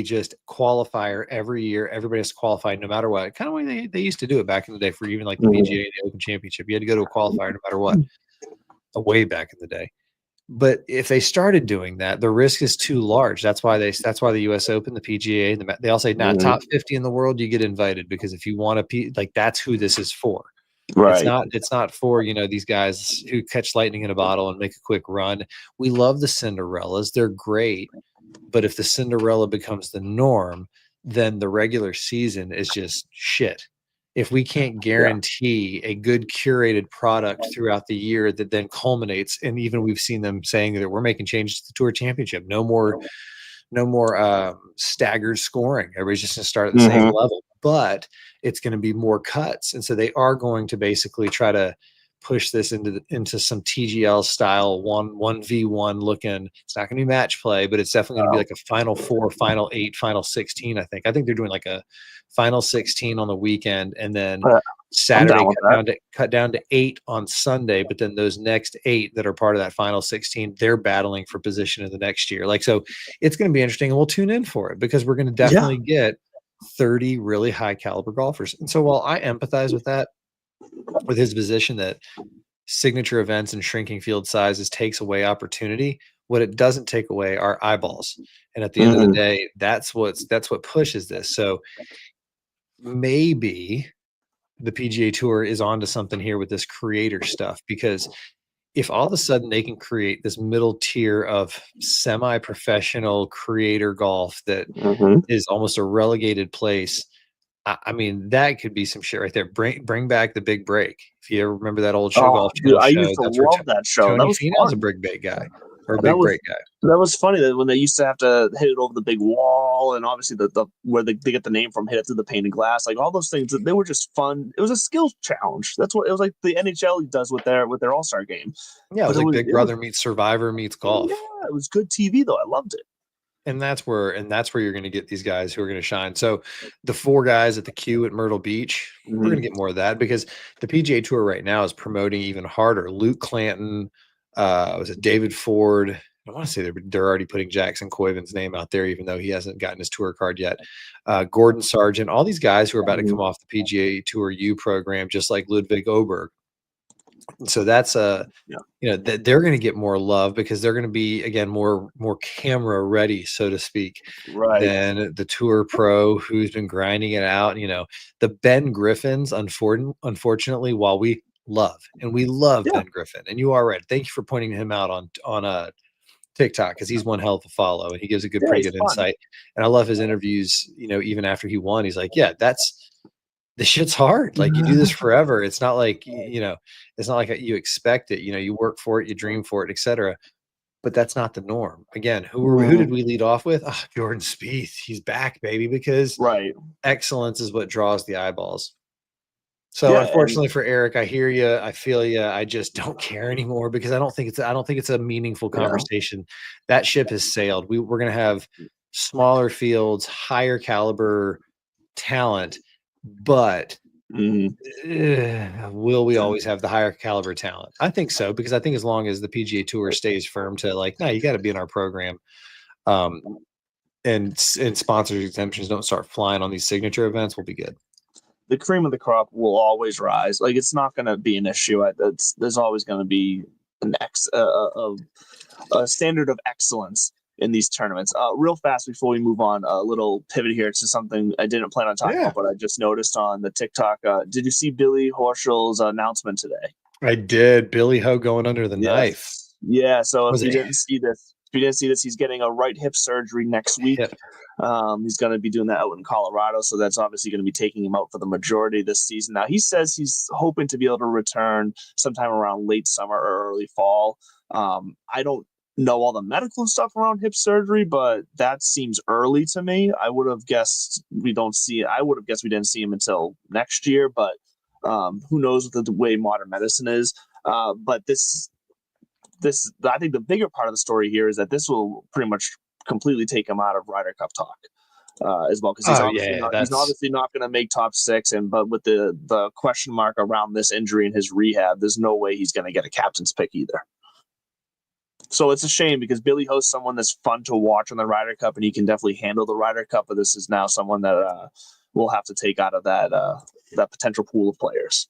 S3: just qualifier every year, everybody has to qualify no matter what. Kind of way they used to do it back in the day for even like the PGA and the Open Championship. You had to go to a qualifier no matter what, way back in the day. But if they started doing that, the risk is too large. That's why the US Open, the PGA, they all say, top 50 in the world, you get invited, because if you want to, that's who this is for. Right. It's not for, these guys who catch lightning in a bottle and make a quick run. We love the Cinderellas. They're great. But if the Cinderella becomes the norm, then the regular season is just shit. If we can't guarantee a good curated product throughout the year that then culminates, and even we've seen them saying that we're making changes to the Tour Championship, no more staggered scoring. Everybody's just going to start at the same level, but it's going to be more cuts. And so they are going to basically try to push this into some TGL style 1v1 looking. It's not going to be match play, but it's definitely going to be like a final 4, final 8, final 16. I think they're doing like a final 16 on the weekend, and then Saturday cut down to 8 on Sunday. But then those next 8 that are part of that final 16, they're battling for position in the next year. So it's going to be interesting, and we'll tune in for it, because we're going to definitely get 30 really high caliber golfers. And so while I empathize with his position that signature events and shrinking field sizes takes away opportunity, what it doesn't take away are eyeballs. And at the end of the day, that's what pushes this. So maybe the PGA Tour is onto something here with this creator stuff, because if all of a sudden they can create this middle tier of semi-professional creator golf that is almost a relegated place, I mean, that could be some shit right there. Bring back the Big Break. If you ever remember that old show,
S2: Oh,
S3: Golf
S2: dude,
S3: Channel
S2: I
S3: show,
S2: used to
S3: that's where
S2: love that show. That
S3: Tony
S2: was
S3: Finau's a
S2: fun.
S3: big bait guy or a
S2: That
S3: big
S2: was
S3: break guy.
S2: that was funny that when they used to have to hit it over the big wall, and obviously the where they get the name from, hit it through the painted glass, like all those things. They were just fun. It was a skills challenge. That's what it was like. The NHL does with their All-Star game.
S3: Yeah, it was
S2: But
S3: like Big Brother meets Survivor meets golf.
S2: Yeah, it was good TV though. I loved it.
S3: And that's where you're going to get these guys who are going to shine. So the 4 guys at the Q at Myrtle Beach, we're going to get more of that because the PGA Tour right now is promoting even harder. Luke Clanton, was it David Ford? I want to say they're already putting Jackson Coyvin's name out there, even though he hasn't gotten his tour card yet. Gordon Sargent, all these guys who are about to come off the PGA Tour U program, just like Ludwig Oberg. So that's they're going to get more love because they're going to be again more camera ready, so to speak, than the tour pro who's been grinding it out. The Ben Griffins, unfortunately, while we love Ben Griffin, and you are right. Thank you for pointing him out on TikTok because he's one hell of a follow and he gives a pretty good insight. And I love his interviews. Even after he won, he's like, "Yeah, the shit's hard. Like you do this forever. It's not like, it's not like you expect it. You work for it, you dream for it, etc. But that's not the norm. Again, who did we lead off with? Oh, Jordan Spieth. He's back, baby, because excellence is what draws the eyeballs. So unfortunately for Eric, I hear you. I feel you. I just don't care anymore because I don't think it's a meaningful conversation. That ship has sailed. We're going to have smaller fields, higher caliber talent. But will we always have the higher caliber talent? I think so, because I think as long as the PGA Tour stays firm to like, no, you got to be in our program, and sponsors exemptions don't start flying on these signature events, we'll be good.
S2: The cream of the crop will always rise. Like it's not going to be an issue. There's always going to be a standard of excellence in these tournaments. Real fast before we move on, a little pivot here to something I didn't plan on talking about, but I just noticed on the TikTok. Did you see Billy Horschel's announcement today?
S3: I did. Billy Ho going under the knife.
S2: Yeah. So if you didn't see this, he's getting a right hip surgery next week. He's going to be doing that out in Colorado. So that's obviously going to be taking him out for the majority of this season. Now he says he's hoping to be able to return sometime around late summer or early fall. I don't know all the medical stuff around hip surgery, but that seems early to me. I would have guessed we didn't see him until next year, but who knows with the way modern medicine is. But this, I think the bigger part of the story here is that this will pretty much completely take him out of Ryder Cup talk as well, because he's obviously not going to make top 6, but with the question mark around this injury and his rehab, there's no way he's going to get a captain's pick either. So it's a shame because Billy Ho's someone that's fun to watch on the Ryder Cup, and he can definitely handle the Ryder Cup. But this is now someone that we'll have to take out of that potential pool of players.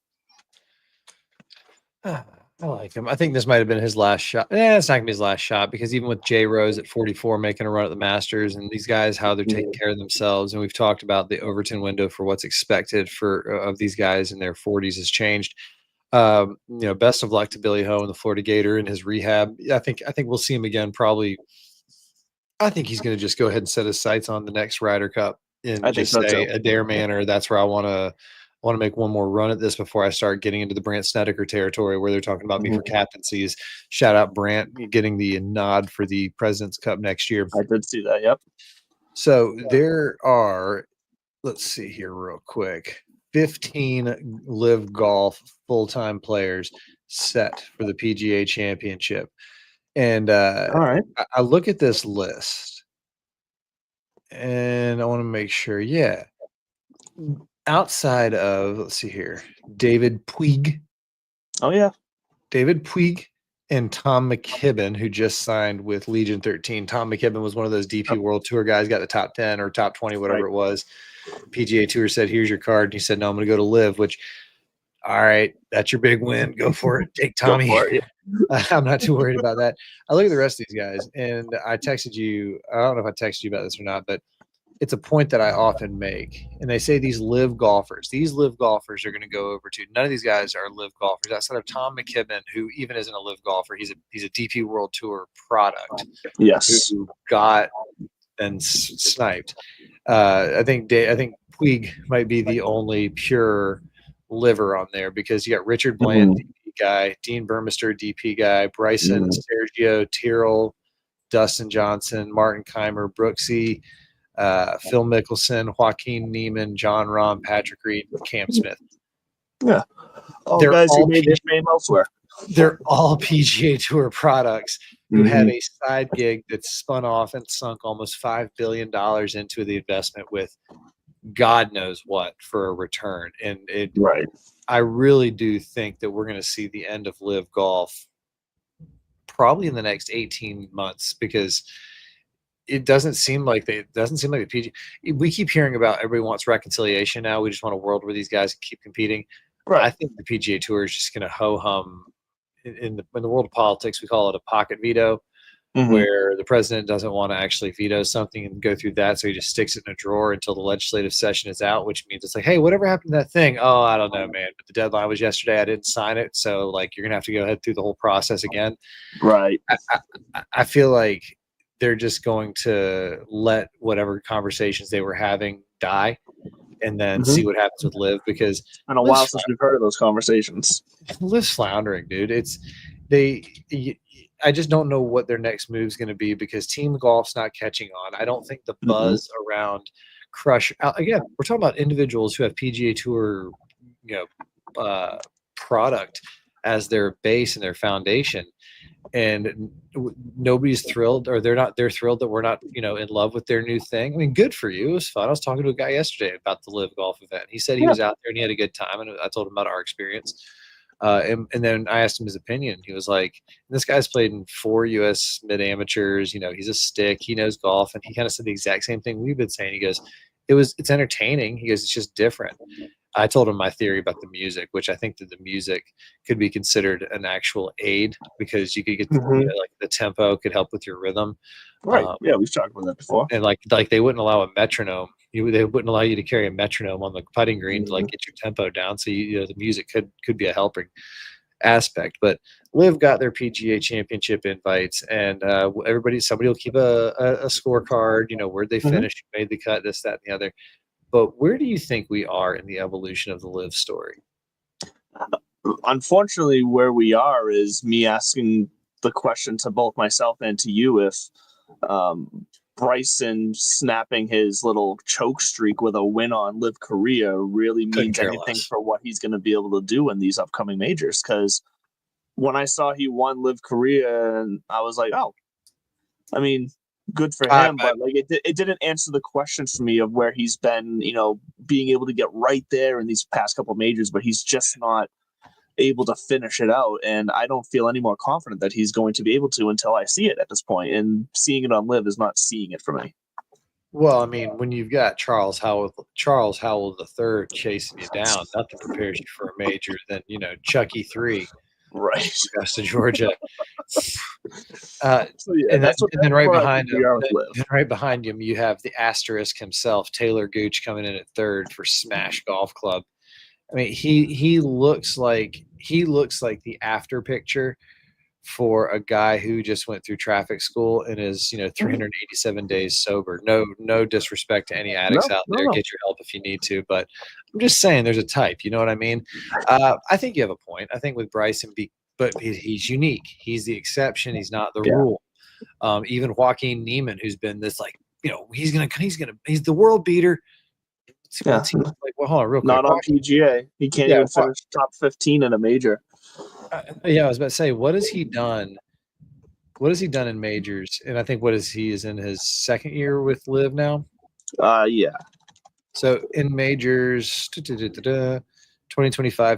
S3: I like him. I think this might have been his last shot. It's not gonna be his last shot because even with Jay Rose at 44 making a run at the Masters, and these guys how they're taking care of themselves, and we've talked about the Overton window for what's expected of these guys in their 40s has changed. Best of luck to Billy Ho and the Florida Gator in his rehab. I think we'll see him again. Probably, I think he's going to just go ahead and set his sights on the next Ryder Cup and just say Adair Manor. That's where I want to make one more run at this before I start getting into the Brant Snedeker territory where they're talking about me for captaincies. Shout out Brant getting the nod for the President's Cup next year.
S2: I did see that. Yep.
S3: So there are, let's see here real quick. 15 live golf full-time players set for the PGA Championship. And all right. I look at this list and I want to make sure. Yeah. Outside of, let's see here, David Puig.
S2: Oh, yeah.
S3: David Puig and Tom McKibben, who just signed with Legion 13. Tom McKibben was one of those DP World Tour guys, got the top 10 or top 20, whatever it was. PGA Tour said, here's your card. And he said, no, I'm going to go to Live, which, all right, that's your big win. Go for it. Take Tommy. I'm not too worried about that. I look at the rest of these guys, and I texted you. I don't know if I texted you about this or not, but it's a point that I often make. And they say these live golfers are going to go over to. None of these guys are live golfers outside of Tom McKibben, who even isn't a live golfer. He's a DP World Tour product.
S2: Yes.
S3: Who got and sniped. I think Puig might be the only pure liver on there because you got Richard Bland, DP guy, Dean Burmester, DP guy, Bryson, Sergio, Tyrrell, Dustin Johnson, Martin Keimer, Brooksy, Phil Mickelson, Joaquin Neiman, John Rahm, Patrick Reed, Cam Smith.
S2: Yeah. All
S3: They're
S2: guys who
S3: all
S2: made their fame elsewhere.
S3: They're all PGA Tour products who have a side gig that's spun off and sunk almost $5 billion into the investment with God knows what for a return. And I really do think that we're going to see the end of Live Golf probably in the next 18 months because it doesn't seem like the PGA. We keep hearing about everybody wants reconciliation now. We just want a world where these guys keep competing. Right. I think the PGA Tour is just going to ho-hum. In the world of politics, we call it a pocket veto, where the president doesn't want to actually veto something and go through that, so he just sticks it in a drawer until the legislative session is out, which means it's like, hey, whatever happened to that thing? Oh, I don't know, man. But the deadline was yesterday. I didn't sign it, so like you're gonna have to go ahead through the whole process again. Right. I feel like they're just going to let whatever conversations they were having die and then see what happens with Liv, because
S2: it's been a while since we've heard of those conversations.
S3: Liv's floundering, dude. I just don't know what their next move is going to be because team golf's not catching on. I don't think the buzz around Crush. Again, we're talking about individuals who have PGA Tour, product as their base and their foundation, and nobody's thrilled, or they're thrilled that we're not, in love with their new thing. I mean, good for you. It was fun. I was talking to a guy yesterday about the Live Golf event. He said he was out there and he had a good time, and I told him about our experience. And then I asked him his opinion. He was like, this guy's played in 4 U.S. mid-amateurs. He's a stick. He knows golf. And he kind of said the exact same thing we've been saying. He goes, it's entertaining. He goes, it's just different. I told him my theory about the music, which I think that the music could be considered an actual aid because you could get like the tempo could help with your rhythm.
S2: Right. Yeah, we've talked about that before.
S3: And like they wouldn't allow a metronome. They wouldn't allow you to carry a metronome on the putting green to like get your tempo down. So the music could be a helping aspect. But Liv got their PGA Championship invites, and somebody will keep a scorecard. Where'd they finish, made the cut, this, that, and the other. But where do you think we are in the evolution of the Liv story?
S2: Unfortunately, where we are is me asking the question to both myself and to you if Bryson snapping his little choke streak with a win on Liv Korea really means anything for what he's going to be able to do in these upcoming majors. Because when I saw he won Liv Korea, and I was like, oh, I mean, good for him, but like it didn't answer the question for me of where he's been, being able to get right there in these past couple majors, but he's just not able to finish it out. And I don't feel any more confident that he's going to be able to until I see it at this point. And seeing it on Liv is not seeing it for me.
S3: Well, I mean, when you've got Charles Howell III chasing you down, nothing prepares you for a major than Chucky 3. Right, Augusta, Georgia. And then right behind him, you have the asterisk himself, Taylor Gooch, coming in at 3rd for Smash Golf Club. I mean, he looks like the after picture for a guy who just went through traffic school and is 387 days sober. No disrespect to any addicts out there. Get your help if you need to, but I'm just saying there's a type. You know what I mean? I think you have a point. I think with Bryson, but he's unique. He's the exception. He's not the rule. Even Joaquin Neiman, who's been this he's the world beater. Like, well, hold on, real quick.
S2: Not on PGA. He can't even finish top 15 in a major.
S3: I was about to say, what has he done? What has he done in majors? And I think he is in his 2nd year with Liv now.
S2: Yeah.
S3: So in majors, 2025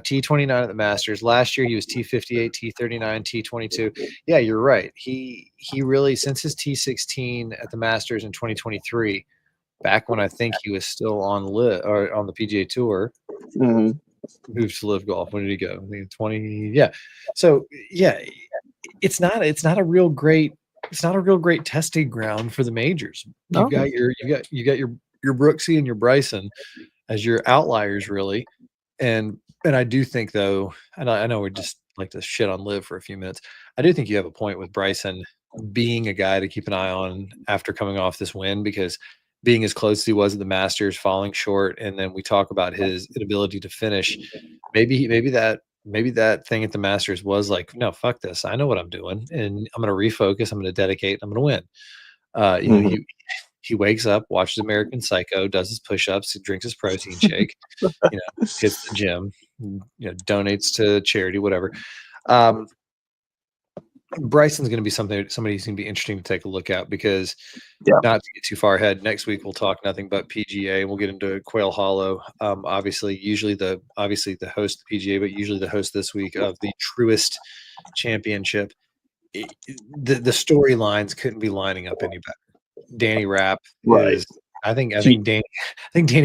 S3: T29 at the Masters. Last year he was T58, T39, T22. Yeah, you're right. He really, since his T16 at the Masters in 2023, back when I think he was still on the PGA Tour. Moved to Live Golf. When did he go? I think 20. Yeah. So yeah, it's not a real great testing ground for the majors. You got your Brooksy and your Bryson as your outliers, really. And I do think, though, and I know we just like to shit on Liv for a few minutes. I do think you have a point with Bryson being a guy to keep an eye on after coming off this win, because being as close as he was at the Masters, falling short, and then we talk about his inability to finish. Maybe that thing at the Masters was like, no, fuck this. I know what I'm doing, and I'm going to refocus. I'm going to dedicate. I'm going to win. He wakes up, watches American Psycho, does his push-ups, he drinks his protein shake, hits the gym, donates to charity, whatever. Bryson's going to be somebody who's going to be interesting to take a look at because, not to get too far ahead, next week we'll talk nothing but PGA. We'll get into Quail Hollow. Obviously the host of the PGA, but usually the host this week of the Truist Championship. The storylines couldn't be lining up any better. Danny Rapp is. I think Danny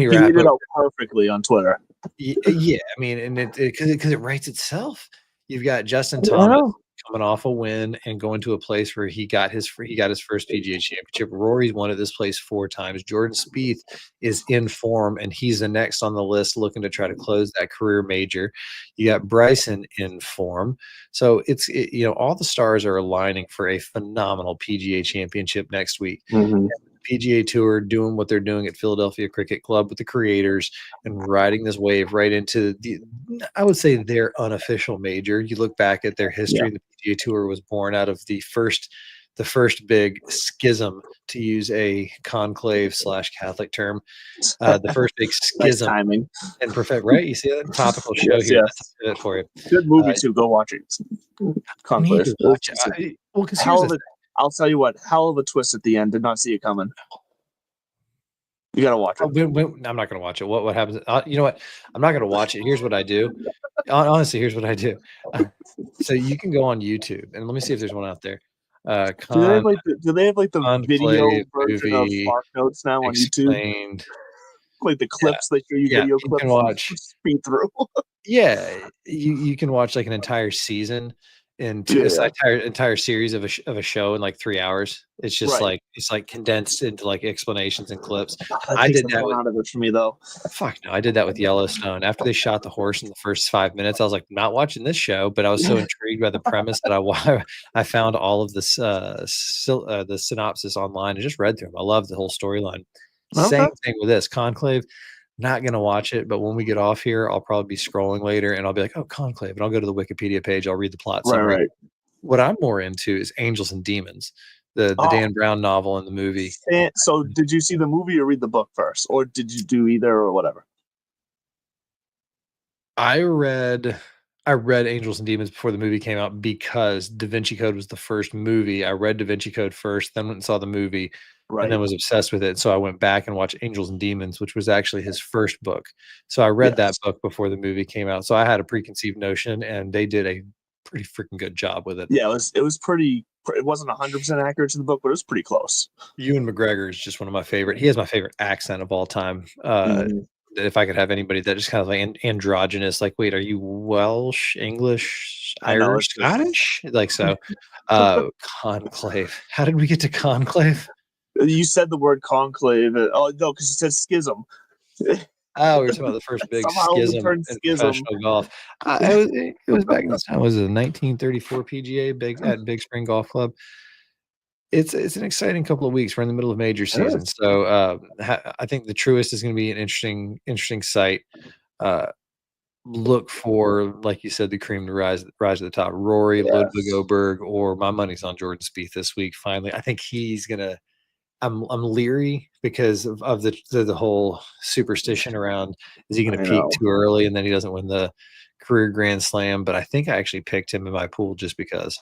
S3: Rapp
S2: did it out perfectly on Twitter.
S3: Yeah, I mean, and because it writes itself. You've got Justin Thomas coming off a win and going to a place where he got his first PGA Championship. Rory's won at this place 4 times. Jordan Spieth is in form, and he's the next on the list looking to try to close that career major. You got Bryson in form. So all the stars are aligning for a phenomenal PGA Championship next week.
S2: Mm-hmm.
S3: PGA Tour doing what they're doing at Philadelphia Cricket Club with the creators and riding this wave right into I would say their unofficial major. You look back at their history, the PGA Tour was born out of the first big schism, to use a conclave / Catholic term, the first big schism.
S2: Nice timing.
S3: And perfect, right? You see that topical show here.
S2: Yes.
S3: That's it for you.
S2: Good movie too. Go watch it. Conclave. I'll tell you what, hell of a twist at the end. Did not see it coming. You got to watch it.
S3: I'm not going to watch it. What happens? You know what? I'm not going to watch it. Here's what I do. Honestly, here's what I do. So you can go on YouTube, and let me see if there's one out there.
S2: Do they have the video version of Spark Notes now on YouTube? Like the clips that show you video clips
S3: can watch.
S2: Speed through.
S3: You can watch like an entire season into this entire series of a show in like 3 hours. It's just it's condensed into like explanations and clips. I did that
S2: out of it for me though.
S3: Fuck no, I did that with Yellowstone. After they shot the horse in the first 5 minutes, I was like, not watching this show. But I was so intrigued by the premise that I found all of this the synopsis online and just read through them. I love the whole storyline. Okay. Same thing with this Conclave. Not going to watch it, but when we get off here, I'll probably be scrolling later and I'll be like, oh, Conclave. And I'll go to the Wikipedia page. I'll read the plot summary. Right. What I'm more into is Angels and Demons, the Dan Brown novel and the movie.
S2: So did you see the movie or read the book first? Or did you do either or whatever?
S3: I read Angels and Demons before the movie came out because Da Vinci Code was the first movie. I read Da Vinci Code first, then went and saw the movie. Right. And then was obsessed with it. So I went back and watched Angels and Demons, which was actually his first book. So I read that book before the movie came out. So I had a preconceived notion, and they did a pretty freaking good job with it. Yeah,
S2: it was pretty. It wasn't 100% accurate to the book, but it was pretty close.
S3: Ewan McGregor is just one of my favorite. He has my favorite accent of all time. If I could have anybody that just kind of like androgynous, like, wait, are you Welsh, English, Irish, Scottish? Like so. Conclave. How did we get to Conclave?
S2: You said the word conclave. Oh no, because you said schism.
S3: Oh, we were talking about the first big schism in professional golf. It was back in this time. Was it 1934 PGA at Big Spring Golf Club? It's an exciting couple of weeks. We're in the middle of major season, so I think the Truist is going to be an interesting site. Look for, like you said, the cream to rise to the top. Rory, Ludwig Oberg, or my money's on Jordan Spieth this week. Finally, I think he's gonna. I'm leery because of the whole superstition around, is he going to peak too early and then he doesn't win the career Grand Slam? But I think I actually picked him in my pool just because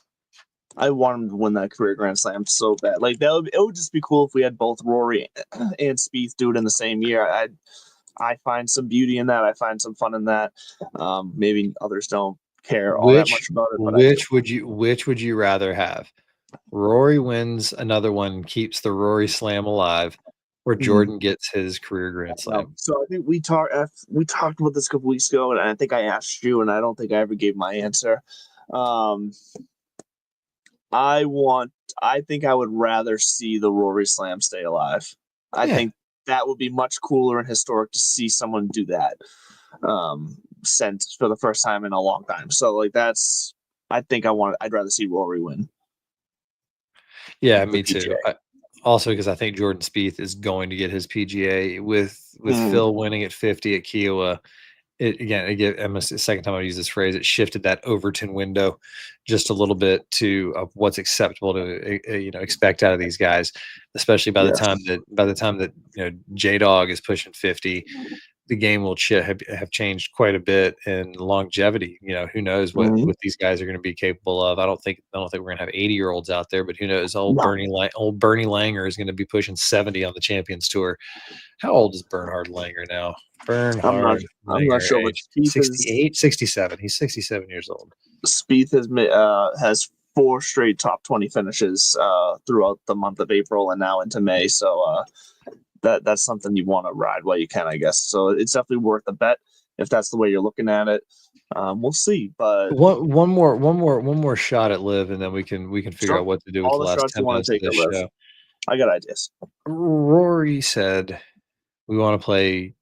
S2: I want him to win that career Grand Slam so bad. Like it would just be cool if we had both Rory and Spieth do it in the same year. I find some beauty in that. I find some fun in that. Maybe others don't care all that much about it. But
S3: which would you rather have? Rory wins another one, keeps the Rory Slam alive, or Jordan gets his career Grand Slam.
S2: So I think we talked about this a couple weeks ago, and I think I asked you, and I don't think I ever gave my answer. I think I would rather see the Rory Slam stay alive. I think that would be much cooler and historic to see someone do that sent for the first time in a long time. So like I'd rather see Rory win.
S3: Yeah, me too. Also, because I think Jordan Spieth is going to get his PGA with Phil winning at 50 at Kiowa. I'm the second time I use this phrase. It shifted that Overton window just a little bit to what's acceptable to expect out of these guys, especially by the time that J Dog is pushing 50. The game will have changed quite a bit in longevity. Who knows what these guys are going to be capable of. I don't think we're going to have 80-year-olds out there, but who knows? Old Bernie Langer is going to be pushing 70 on the Champions Tour. How old is Bernhard Langer now? Bernhard
S2: I'm not sure, but
S3: 68, 67. He's 67 years old.
S2: Spieth has 4 straight top 20 finishes throughout the month of April and now into May. So that's something you want to ride while you can, I guess. So it's definitely worth a bet if that's the way you're looking at it. We'll see, but
S3: one more shot at Liv, and then we can figure out what to do with the last 10 minutes of this show.
S2: I got ideas.
S3: Rory said we want to play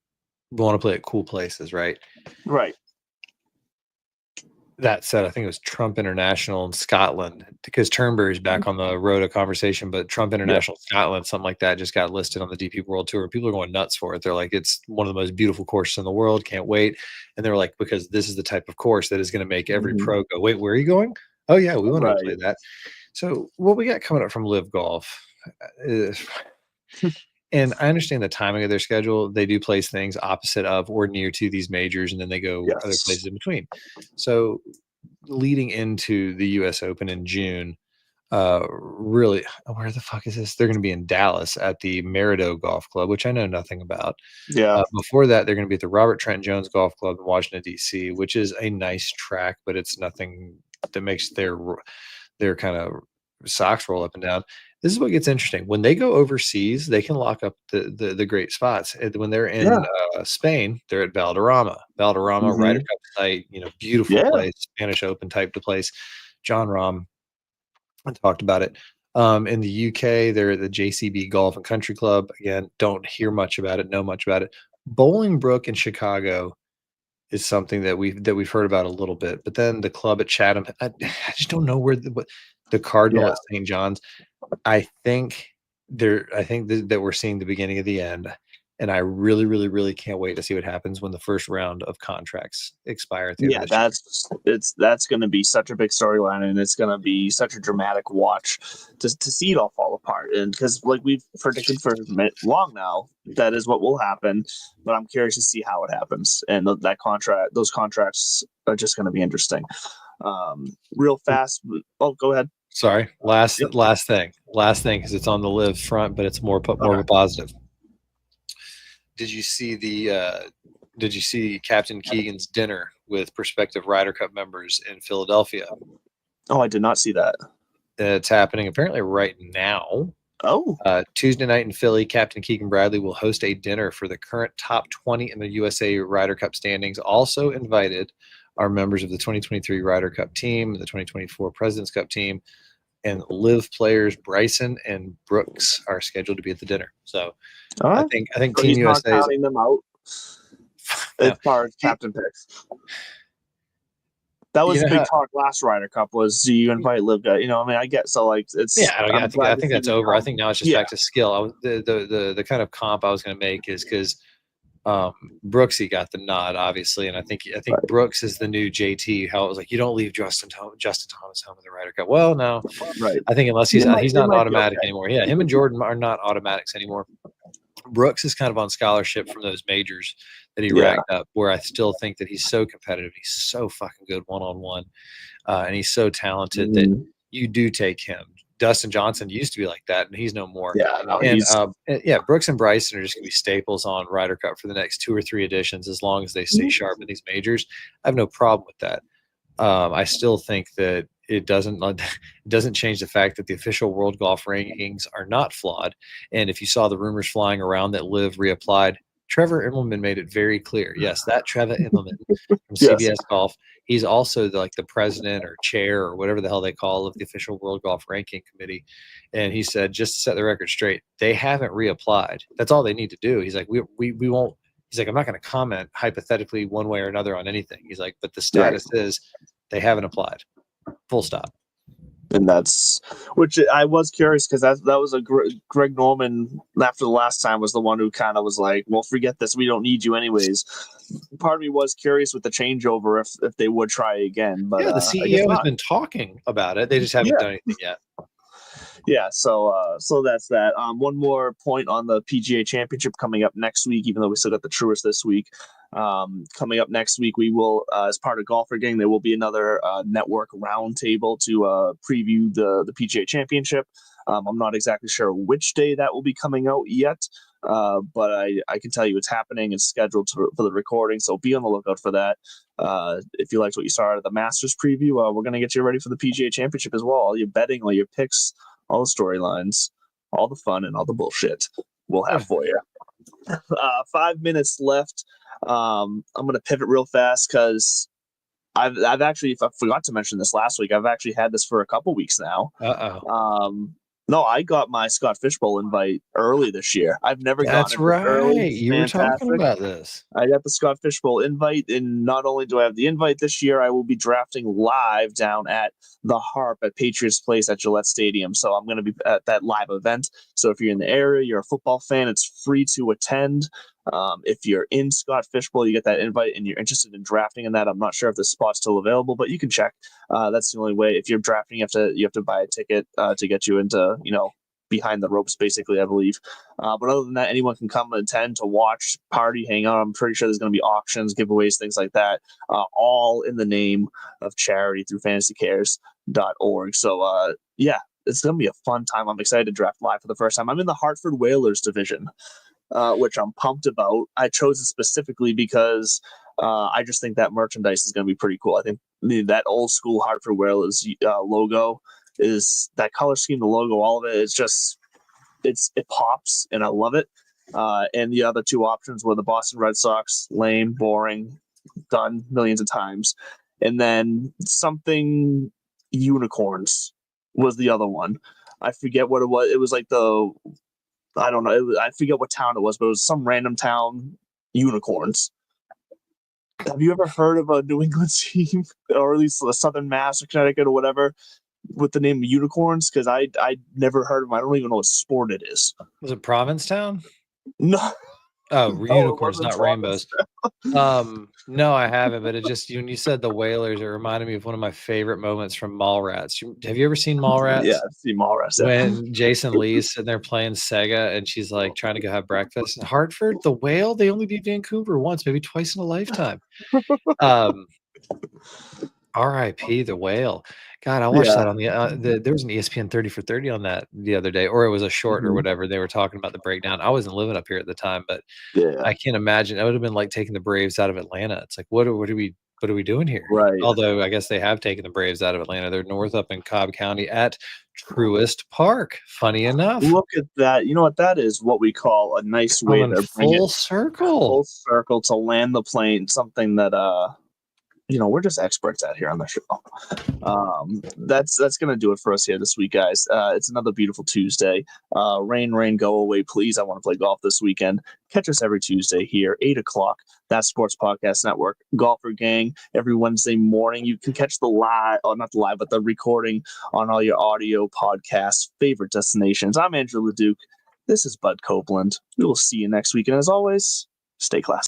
S3: at cool places, right?
S2: Right.
S3: That said, I think it was Trump International in Scotland, because Turnberry's back on the road of conversation, but Trump International Scotland, something like that, just got listed on the DP World Tour. People are going nuts for it. They're like, it's one of the most beautiful courses in the world. Can't wait. And they're like, because this is the type of course that is going to make every pro go, wait, where are you going? Oh, yeah, we want to play that. So what we got coming up from Live Golf is... And I understand the timing of their schedule. They do place things opposite of or near to these majors, and then they go other places in between. So leading into the U.S. Open in June, really, where the fuck is this? They're going to be in Dallas at the Merido Golf Club, which I know nothing about.
S2: Yeah.
S3: Before that, they're going to be at the Robert Trent Jones Golf Club in Washington, D.C., which is a nice track, but it's nothing that makes their kind of socks roll up and down. This is what gets interesting. When they go overseas, they can lock up the great spots. When they're in Spain, they're at Valderrama. Ryder Cup site, beautiful place, Spanish Open type to place. John Rahm talked about it. In the UK, they're at the JCB Golf and Country Club. Again, don't hear much about it, know much about it. Bolingbrook in Chicago is something that we've heard about a little bit. But then the club at Chatham, I just don't know where the Cardinal at St. John's. I think that we're seeing the beginning of the end, and I really, really, really can't wait to see what happens when the first round of contracts expire.
S2: That's going to be such a big storyline, and it's going to be such a dramatic watch to see it all fall apart. And because like we've predicted for long now, that is what will happen. But I'm curious to see how it happens, and those contracts are just going to be interesting. Real fast. Oh, go ahead.
S3: Sorry. Last thing, because it's on the Live front, but it's more of a positive. Did you see Captain Keegan's dinner with prospective Ryder Cup members in Philadelphia?
S2: Oh, I did not see that.
S3: It's happening apparently right now.
S2: Oh.
S3: Tuesday night in Philly, Captain Keegan Bradley will host a dinner for the current top 20 in the USA Ryder Cup standings. Also invited are members of the 2023 Ryder Cup team, the 2024 President's Cup team, and Live players Bryson and Brooks are scheduled to be at the dinner. So I think Team USA is
S2: counting them out as far as captain picks. That was a big talk last Ryder Cup. Was do you invite Live guys? I get so like it's.
S3: Yeah, I think that's over. I think now it's just back to skill. The kind of comp I was going to make is because Brooksy got the nod, obviously, and I think Brooks is the new JT. How it was like, you don't leave Justin Thomas home in the Ryder Cup. Well, no,
S2: right.
S3: I think unless he's not automatic anymore. Yeah, him and Jordan are not automatics anymore. Brooks is kind of on scholarship from those majors that he racked up, where I still think that he's so competitive. He's so fucking good one-on-one, and he's so talented that you do take him. Dustin Johnson used to be like that, and he's no more. Brooks and Bryson are just going to be staples on Ryder Cup for the next 2 or 3 editions as long as they stay sharp in these majors. I have no problem with that. I still think that it doesn't change the fact that the official world golf rankings are not flawed. And if you saw the rumors flying around that Liv reapplied, Trevor Immelman made it very clear. Yes, that Trevor Immelman from CBS Golf. He's also the president or chair or whatever the hell they call of the official World Golf Ranking Committee. And he said, just to set the record straight, they haven't reapplied. That's all they need to do. He's like, we won't. He's like, I'm not going to comment hypothetically one way or another on anything. He's like, but the status is they haven't applied. Full stop.
S2: And that's which I was curious because that was a Greg Norman after the last time was the one who kind of was like, well, forget this, we don't need you anyways. Part of me was curious with the changeover if they would try again, but
S3: the
S2: I guess
S3: CEO has
S2: not.
S3: been talking about it. They just haven't done anything yet.
S2: Yeah, so that's that. One more point on the PGA Championship coming up next week, even though we still got the Truist this week. Coming up next week, we will, as part of Golfer Gang, there will be another network roundtable to preview the PGA Championship. I'm not exactly sure which day that will be coming out yet, but I can tell you it's happening. It's scheduled for the recording, so be on the lookout for that. If you liked what you saw at the Masters preview, we're going to get you ready for the PGA Championship as well. All your betting, all your picks, all the storylines, all the fun, and all the bullshit we'll have for you. 5 minutes left. I'm going to pivot real fast because I've actually, if I forgot to mention this last week, I've actually had this for a couple weeks now. No, I got my Scott Fishbowl invite early this year. I've never gotten it early.
S3: Right. You were talking about this.
S2: I got the Scott Fishbowl invite, and not only do I have the invite this year, I will be drafting live down at the Harp at Patriots Place at Gillette Stadium. So I'm going to be at that live event. So if you're in the area, you're a football fan, it's free to attend. If you're in Scott Fishbowl, you get that invite and you're interested in drafting in that. I'm not sure if the spot's still available, but you can check. That's the only way. If you're drafting, you have to buy a ticket to get you into, behind the ropes, basically, I believe. But other than that, anyone can come and attend to watch, party, hang out. I'm pretty sure there's going to be auctions, giveaways, things like that, all in the name of charity through fantasycares.org. So, it's going to be a fun time. I'm excited to draft live for the first time. I'm in the Hartford Whalers division, which I'm pumped about. I chose it specifically because I just think that merchandise is going to be pretty cool. I think that old school Hartford Whalers logo is that color scheme, the logo, all of it. It's just, it pops, and I love it. And the other two options were the Boston Red Sox, lame, boring, done millions of times. And then something unicorns was the other one. I forget what it was. It was like I don't know. I forget what town it was, but it was some random town unicorns. Have you ever heard of a New England team, or at least a Southern Mass or Connecticut or whatever, with the name Unicorns? Because I never heard of them. I don't even know what sport it is.
S3: Was it Provincetown?
S2: No.
S3: Oh, unicorns, not rainbows. No, I haven't. But it just, when you said the Whalers, it reminded me of one of my favorite moments from Mallrats. Have you ever seen Mallrats?
S2: Yeah, I've seen Mallrats.
S3: When Jason Lee's sitting there playing Sega, and she's like trying to go have breakfast in Hartford, the Whale, they only beat Vancouver once, maybe twice in a lifetime. R.I.P. the Whale. God, I watched that on there was an ESPN 30 for 30 on that the other day, or it was a short or whatever. They were talking about the breakdown. I wasn't living up here at the time, but I can't imagine. It would have been like taking the Braves out of Atlanta. It's like, what are we doing here?
S2: Right.
S3: Although I guess they have taken the Braves out of Atlanta. They're north up in Cobb County at Truist Park. Funny enough.
S2: Look at that. You know what that is? What we call a nice way to bring
S3: full circle
S2: to land the plane. Something that we're just experts at here on the show. That's gonna do it for us here this week, guys. It's another beautiful Tuesday. Rain, go away, please. I want to play golf this weekend. Catch us every Tuesday here, 8:00. That Sports Podcast Network, Golfer Gang. Every Wednesday morning, you can catch the recording on all your audio podcasts, favorite destinations. I'm Andrew LeDuc. This is Bud Copeland. We will see you next week, and as always, stay classy.